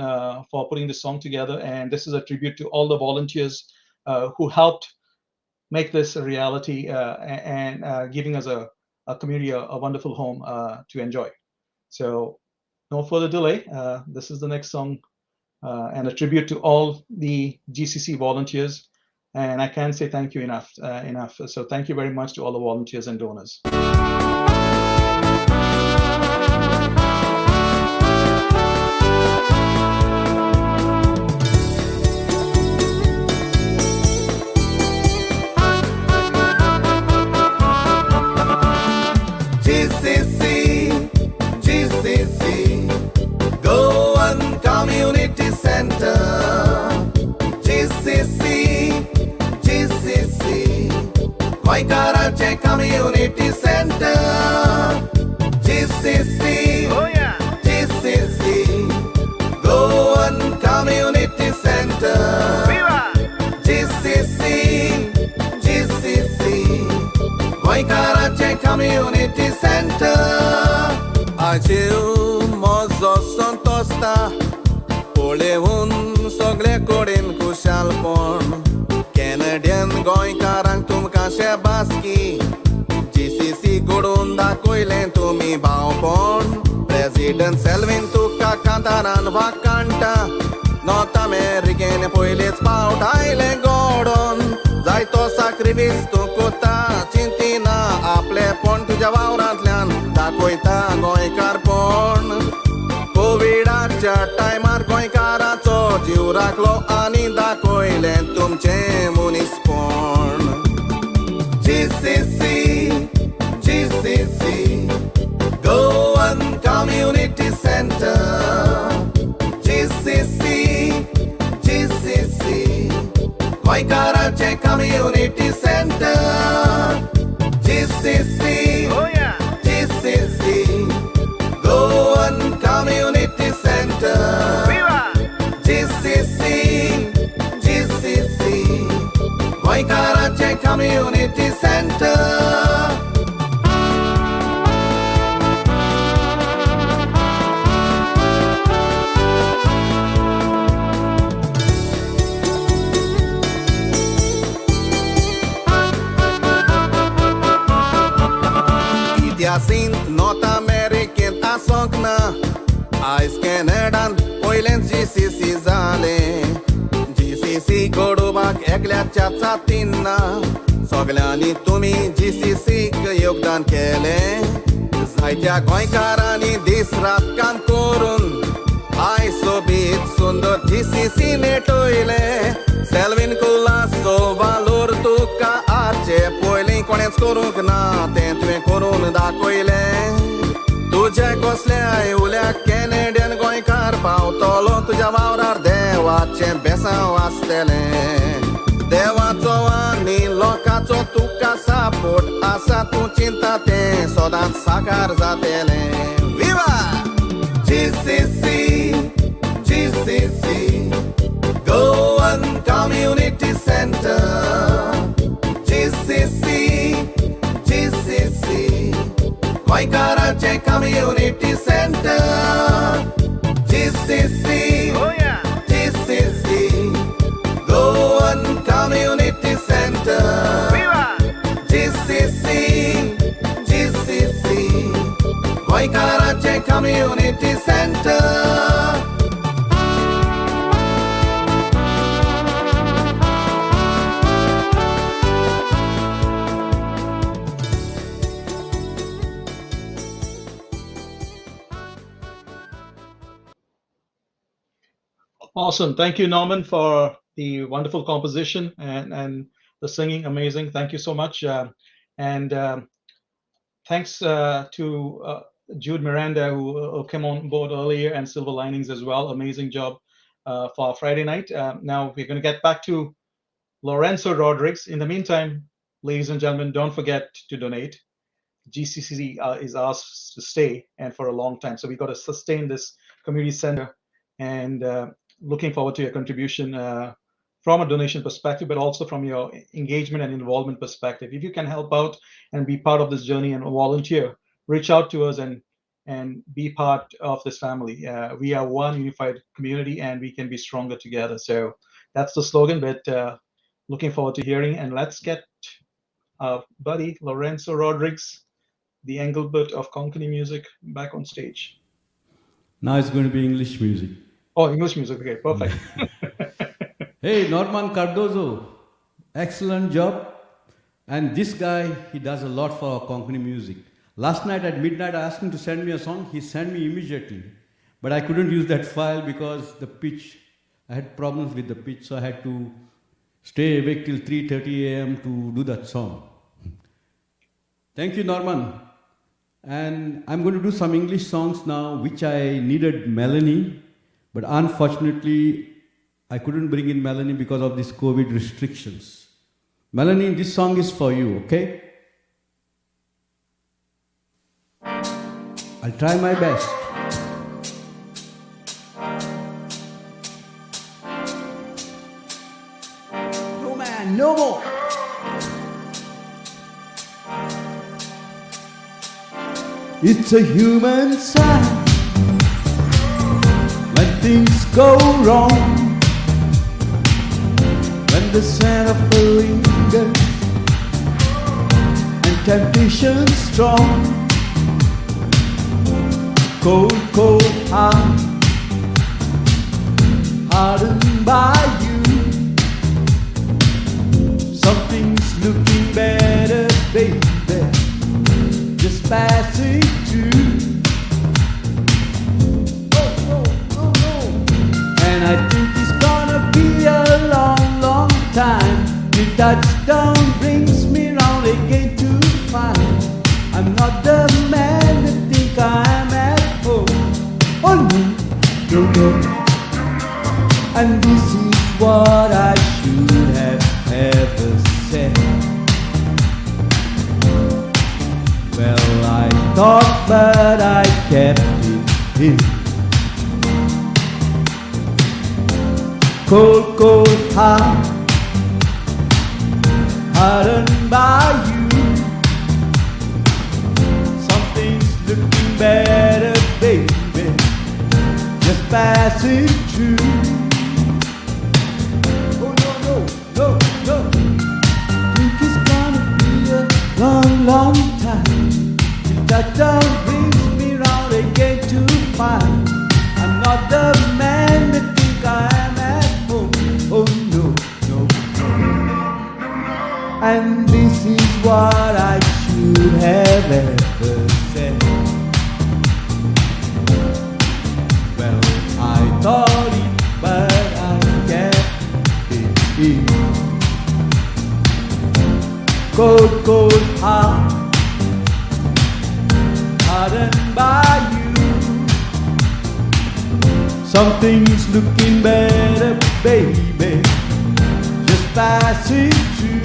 for putting this song together. And this is a tribute to all the volunteers who helped make this a reality and giving us a community a wonderful home to enjoy. So no further delay. This is the next song and a tribute to all the GCC volunteers. And I can't say thank you enough. So thank you very much to all the volunteers and donors. GCC, Goan Community Center. GCC, Waikarache Community Center. GCC, oh yeah. GCC, Goan Community Center. Viva! GCC, Waikarache Community Center. Agiu mozo santosta, polehun sogle kodin kushalpon. Canadian goinkarang tumka shebaski, GCC godunda koilen tumi baupon. President Selvin tuka kantaran vakanta, North American poiles spout aile godon. Zaito sacrifice tu kota cintina वयता गोंयकारपण कोविडाच्या टायमार गोंयकाराचो जीव राखलो आनी दाखयलें तुमचें मनीसपण GCC GCC Goan Community Center GCC GCC गोंयकाराचें Community Center GCC GCC Goan Community Center GCC GCC गोंयकाराचें Community Center इतिहासींत नॉर्थ अमेरिकेंत आसोंक ना आयज कॅनडान पयलेंच GCC जालें GCC घडोवपाक एकल्याच्या चातीन ना सगळ्यांनी तुमी GCCक योगदान केलें जायत्या गोंयकारांनी दीस रात काम करून आयज सोबीत सुंदर GCC नेटयलें सेल्वीन कुल्लासो वालोर तुका आजचे पयलीं कोणेंच करूंक ना तें तुवें करून दाखयलें तुजे कसल्याय उल्या कॅनेडियन गोंयकार पावतलो तुज्या वावरार देवाचें बेसांव आसतलें देवाचो आनी लोकांचो तुका सापोर्ट आसा तूं चिंता तें सदांच साकार जातलें विवा GCC GCC Goan Community Center GCC GCC गोंयकाराचें Community Center GCC GCC Goan Community Center GCC GCC गोंयकाराचें Community Center Awesome. Thank you, Norman, for the wonderful composition and the singing. Amazing. Thank you so much. And thanks to Jude Miranda, who came on board earlier, and Silver Linings as well. Amazing job for our Friday night. Now we're going to get back to Lawrence Rodrigues. In the meantime, ladies and gentlemen, don't forget to donate. GCC is ours to stay and for a long time. So we got to sustain this community center, and looking forward to your contribution from a donation perspective, but also from your engagement and involvement perspective. If you can help out and be part of this journey and volunteer, reach out to us and be part of this family. We are one unified community, and we can be stronger together. So that's the slogan, but looking forward to hearing. And let's get our buddy Lorenzo Rodrigues, the Engelbert of Konkani music, back on stage. Now it's going to be English music. Oh, English music. Okay, perfect. Hey, Norman Cardozo, excellent job. And this guy, he does a lot for our Konkani music. Last night at midnight, I asked him to send me a song. He sent me immediately. But I couldn't use that file because the pitch, I had problems with the pitch, so I had to stay awake till 3:30 a.m. to do that song. Thank you, Norman. And I'm going to do some English songs now, which I needed Melanie, but unfortunately, I couldn't bring in Melanie because of these COVID restrictions. Melanie, this song is for you, okay? I'll try my best. No man, no more. It's a human sign when things go wrong, when the scent of a lingers and temptation strong. Cold, cold heart, hardened by you. Something's looking better, baby, just passing through. touchdown brings me round again to find I'm not the man that think I'm at home. Oh no, no, no. And this is what I should have ever said. Well, I thought, but I kept it in. Cold, cold heart, hardened by you. Something's looking better, baby, just passing through. Oh no, no, no, no. Think it's gonna be a long, long time. Till touchdown brings me round again to find I'm not the man that think I am at home. Oh no, no, no. And this is what I should have ever said. Well, I thought it, but I kept it in. Cold, cold heart, hardened by you. Something's looking better, baby, just passing through.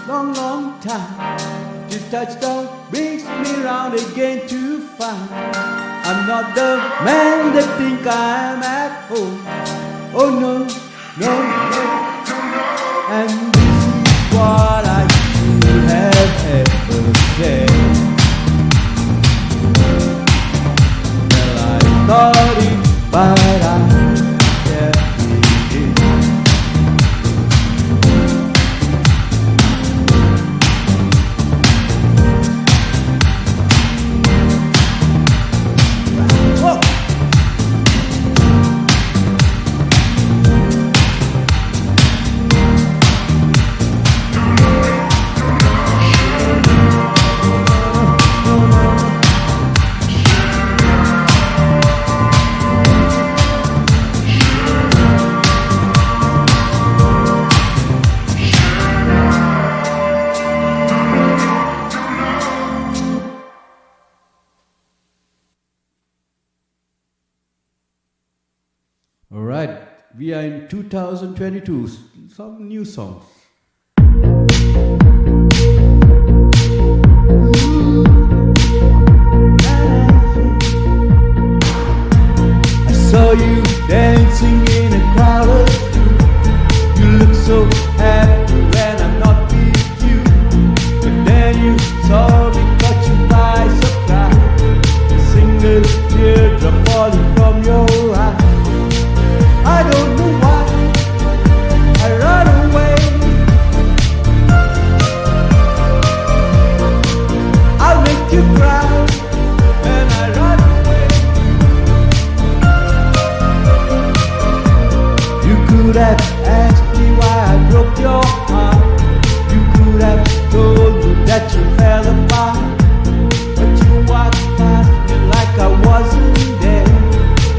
Long, long time till touchdown brings me round again to find I'm not the man that think I'm at home. Oh no, no, no. And this is what I should have ever said. Well, I thought it, but I kept it in. Whoa. All right, we are in 2022. Some new songs. I saw you dancing in a crowded room. You look so happy when I'm not with you. But then you saw me, caught you by surprise. A single teardrop falling from your eye. I don't know why I run away. I'll make you cry when I run away. You could have asked me why I broke your heart. You could have told me that you fell apart. But you walked past me like I wasn't there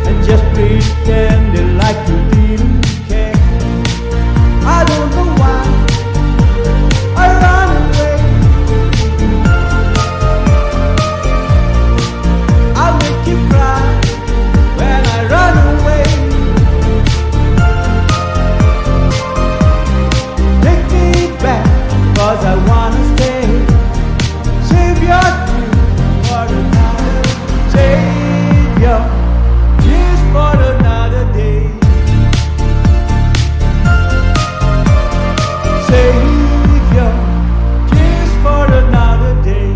and just pretended like you didn't care. I don't know why I run away. I'll make you cry when I run away. Take me back, 'cause I wanna stay. Save your dream for another. Save your tears for another day. Save your tears for another day.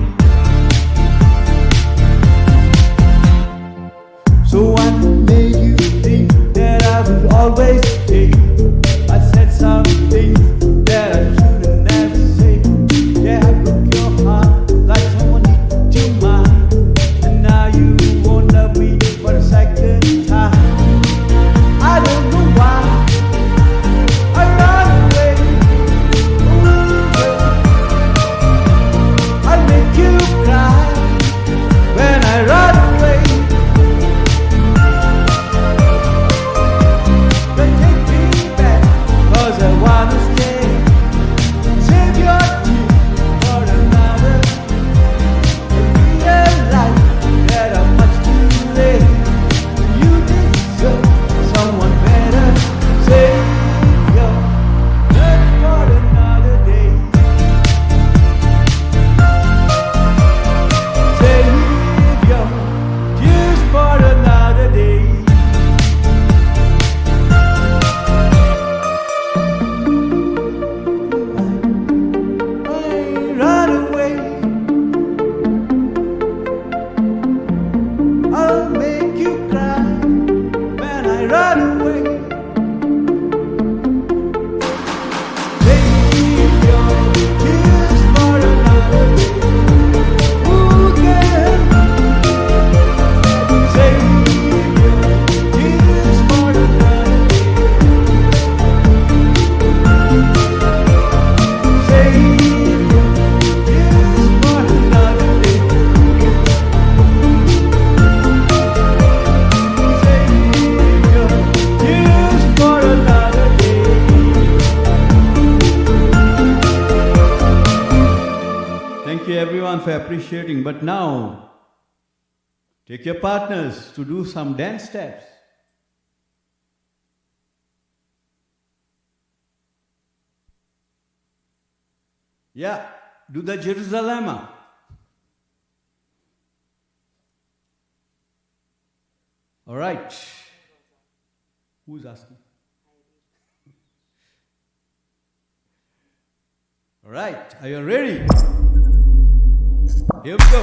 So I made you think that I would always stay. I said some things that I shouldn't never say. Yeah, I broke your heart like someone hit your mind. And now you won't love me for a second time. I don't know why I run away. Ooh, yeah. I'll make you cry when I run away. appreciating. But now, take your partners to do some dance steps. Yeah, do the Jerusalem. All right. Who's asking? All right, are you ready? Here we go.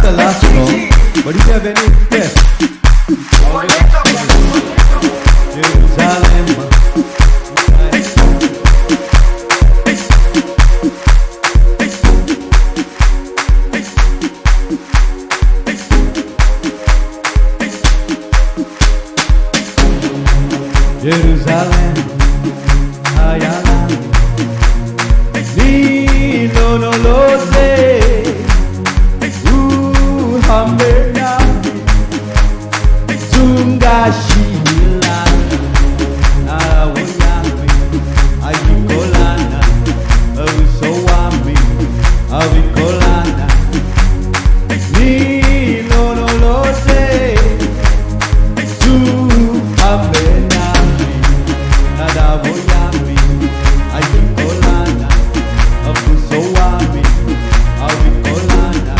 The last song, but if you have any requests, Jerusalem. Jerusalem, Ayala, ni no lo sé. Hamena Zungashila Awuyami Ayikolana Awusowami Awikolana Ni no lote Zu Hamena Nadawuyami Ayikolana Awusowami Awikolana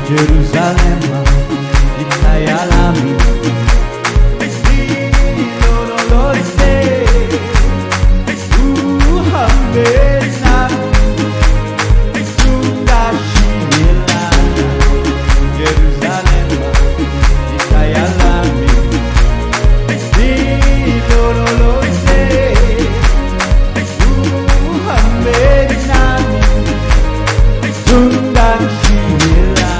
Jerusalem, Itayalami, no lo sé, Hamena, Sungashila, Jerusalem, Itayalami, no lo sé, Hamena, Sungashila.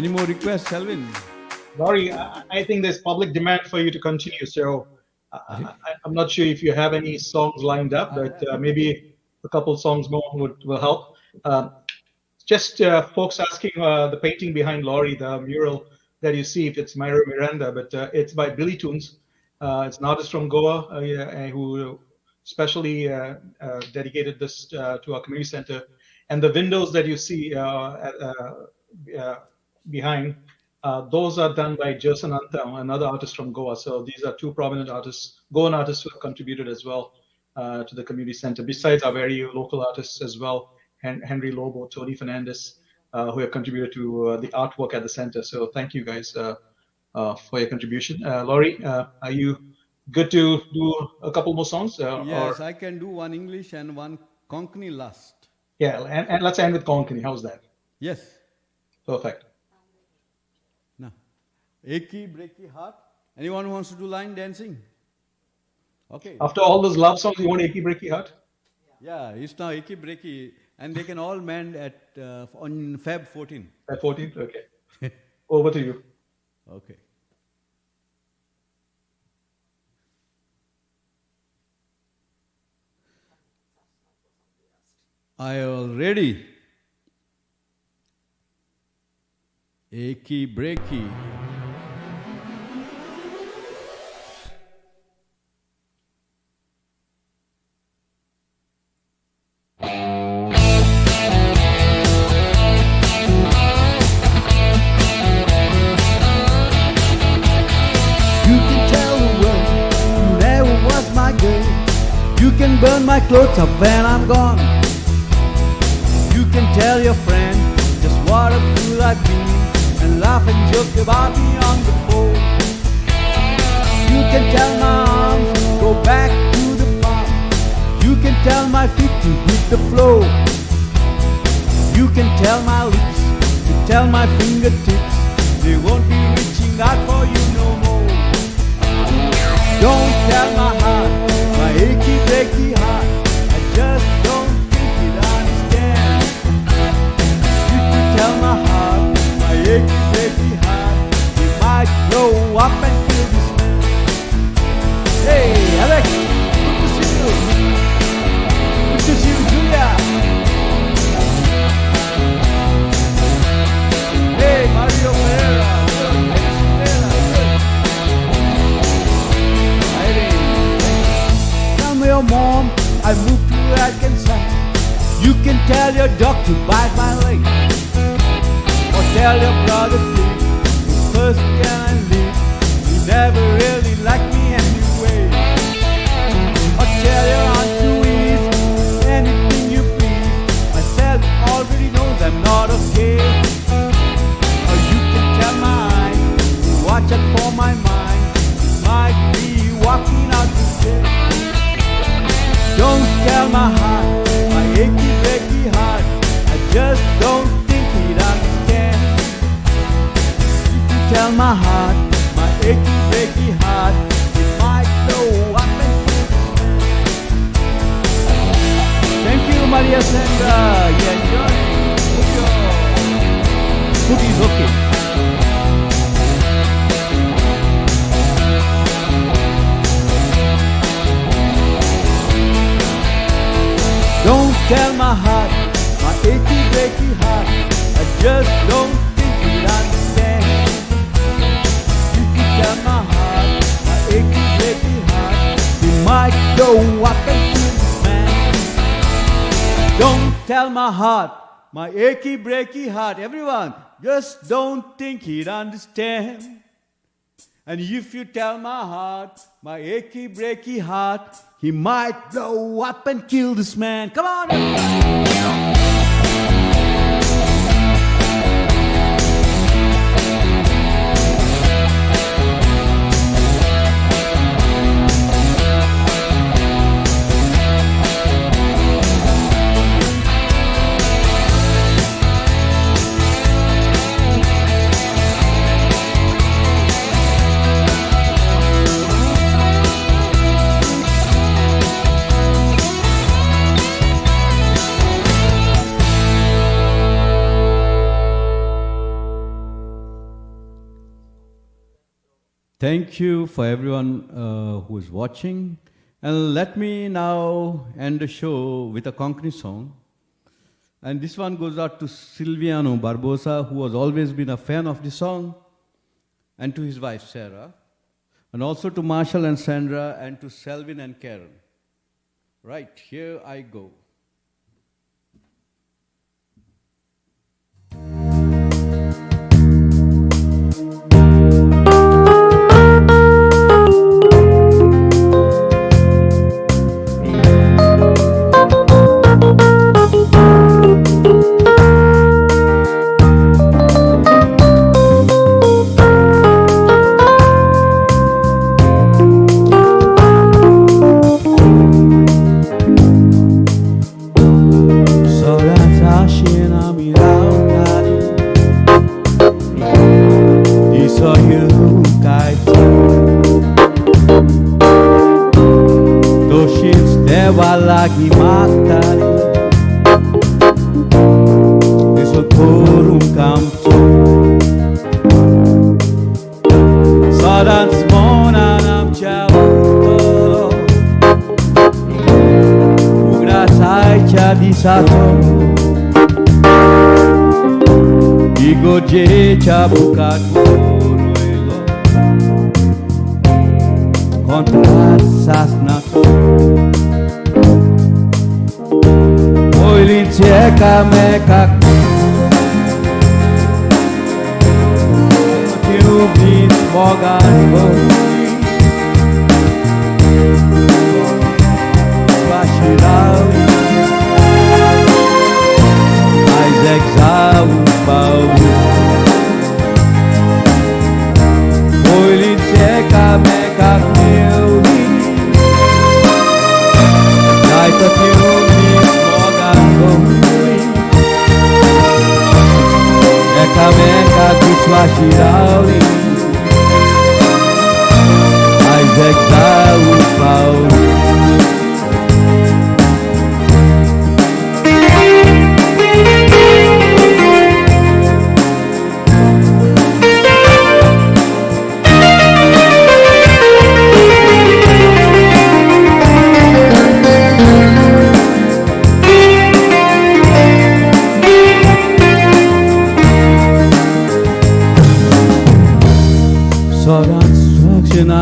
Any more requests, Selvin? Laurie, I think there's public demand for you to continue. So I'm not sure if you have any songs lined up, but maybe a couple songs more will help. Just folks asking the painting behind Laurie, the mural that you see, if it's Myra Miranda, but it's by Billy Toons. It's an artist from Goa who specially dedicated this to our community center. And the windows that you see behind, those are done by Jason Antam, another artist from Goa. So these are two prominent artists, Goan artists, who have contributed as well to the community center, besides our very local artists as well, Henry Lobo, Tony Fernandez, who have contributed to the artwork at the center. So thank you guys for your contribution. Laurie, are you good to do a couple more songs? Yes, I can do one English and one Konkani last. Yeah, and let's end with Konkani. How's that? Yes. Perfect. Now, Eki Breaky Heart. Anyone who wants to do line dancing? Okay. After all those love songs, you want Eki Breaky Heart? Yeah, it's now Eki Breaky, and they can all mend at on Feb 14. At 14th? Okay. Over to you. Okay. Are you all ready? Eki breaky. You can tell the world you never was my girl. You can burn my clothes up when I'm gone. You can tell your friend just what a fool I've been and laugh and joke about me on the phone. You can tell my arms go back to the farm. You can tell my feet to hit the floor. You can tell my lips to tell my fingertips they won't be reaching out for you no more. Don't tell my heart, my achy breaky heart, I just don't think it understands. You can tell my heart, my achy breaky heart, it might blow up and kill this man. Hey Alex, good to see you. Good to see you, Julia. Hey Mario Pereira. Your mom, I moved to Arkansas. You can tell your dog to bite my leg, or tell your brother to first can I live. You never really liked me anyway. Or tell your aunt Louise anything you please. Myself already knows I'm not okay. Or you can tell my eyes to watch out for my mind. Might be walking out today. Don't tell my heart, my achy breaky heart, I just don't think he'd understand. If you tell my heart, my achy breaky heart, it might blow up and kill this man. Thank you, Maria Sandra. You enjoy. Hope your food is okay. Don't tell my heart, my achy breaky heart, I just don't think he'd understand. If you tell my heart, my achy breaky heart, he might go up and kill this man. Don't tell my heart, my achy breaky heart, everyone, just don't think he'd understand. And if you tell my heart, my achy breaky heart, he might blow up and kill this man. Come on, everybody. Thank you for everyone who is watching. And let me now end the show with a Konkani song. And this one goes out to Silviano Barbosa, who has always been a fan of the song, and to his wife Sarah, and also to Marshall and Sandra, and to Selvin and Karen. Right, here I go. lagi matari Esol por un campo Sadan smona nam ciautolo Ugra sajcia di sato Igo jecha bukat muruilo Kontrat sasnato Oilin cieca meka Tiubnis mogango Vachirali Isaac Zau Paulo Oilin cieca meka Tiubnis Naita Tiubnis Eka meka kiswa shirauli Isaac Zau Paulo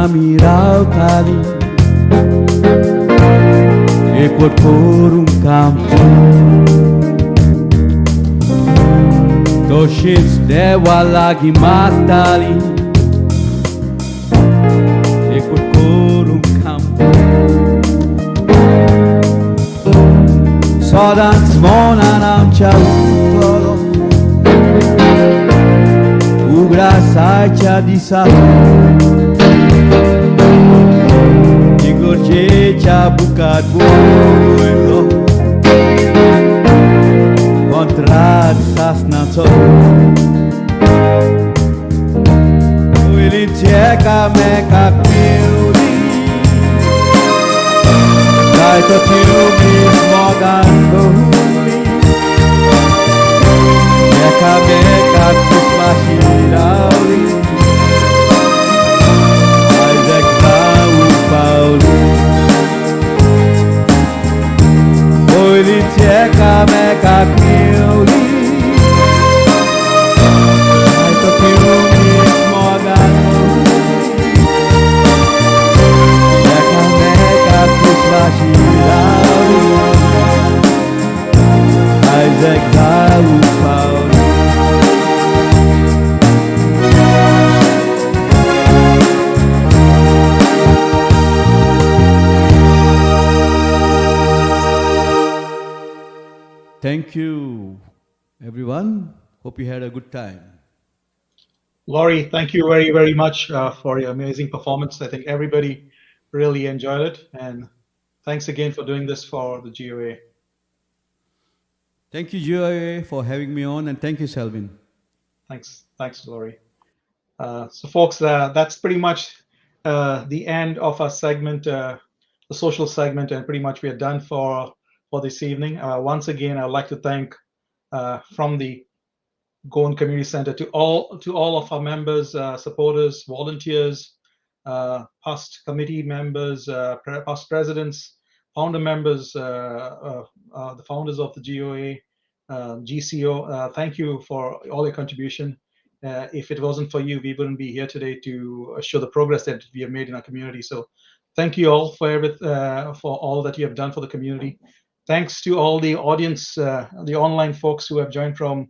Mirar kali Ikut por un campo Doshits dewa lagi matali Ikut por un campo Sodan smona nam ciautolo Ugra sajcia di sato Jecha bukat builo Kontrat sasnato Uili cieca meka piuli Daito tiubis mogando Cieca meka kisma shirauli Isaac Zau Paulo Oili cieca meka piuli Naito piumis mogano Cieca meka kiswa shirauli Isaac Zau Paulo Thank you, everyone. Hope you had a good time. Laurie, thank you very, very much for your amazing performance. I think everybody really enjoyed it. And thanks again for doing this for the G.O.A. Thank you, G.O.A., for having me on, and thank you, Selvin. Thanks, Laurie. So, folks, that's pretty much the end of our segment, the social segment, and pretty much we are done for this evening. Once again, I'd like to thank from the Goan Community Center to all of our members, supporters, volunteers, past committee members, past presidents, founder members, the founders of the GOA, GCO. Thank you for all your contribution. If it wasn't for you, we wouldn't be here today to show the progress that we have made in our community. So thank you all for all that you have done for the community. Thanks to all the audience, the online folks who have joined from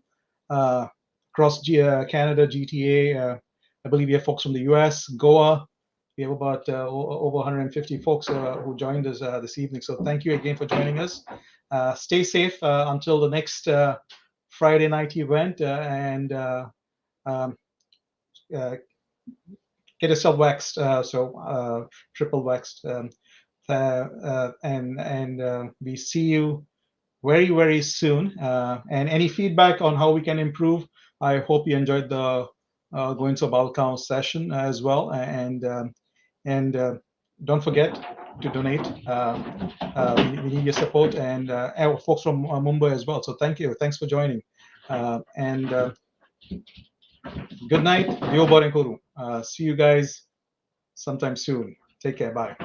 across Canada, GTA. I believe we have folks from the US, Goa. We have about over 150 folks who joined us this evening. So thank you again for joining us. Stay safe until the next Friday night event, and get yourself waxed, triple waxed, and we see you very, very soon. And any feedback on how we can improve, I hope you enjoyed the Goencho Balcão session as well. And don't forget to donate. We need your support, and folks from Mumbai as well. So thank you. Thanks for joining. And good night. See you guys sometime soon. Take care. Bye.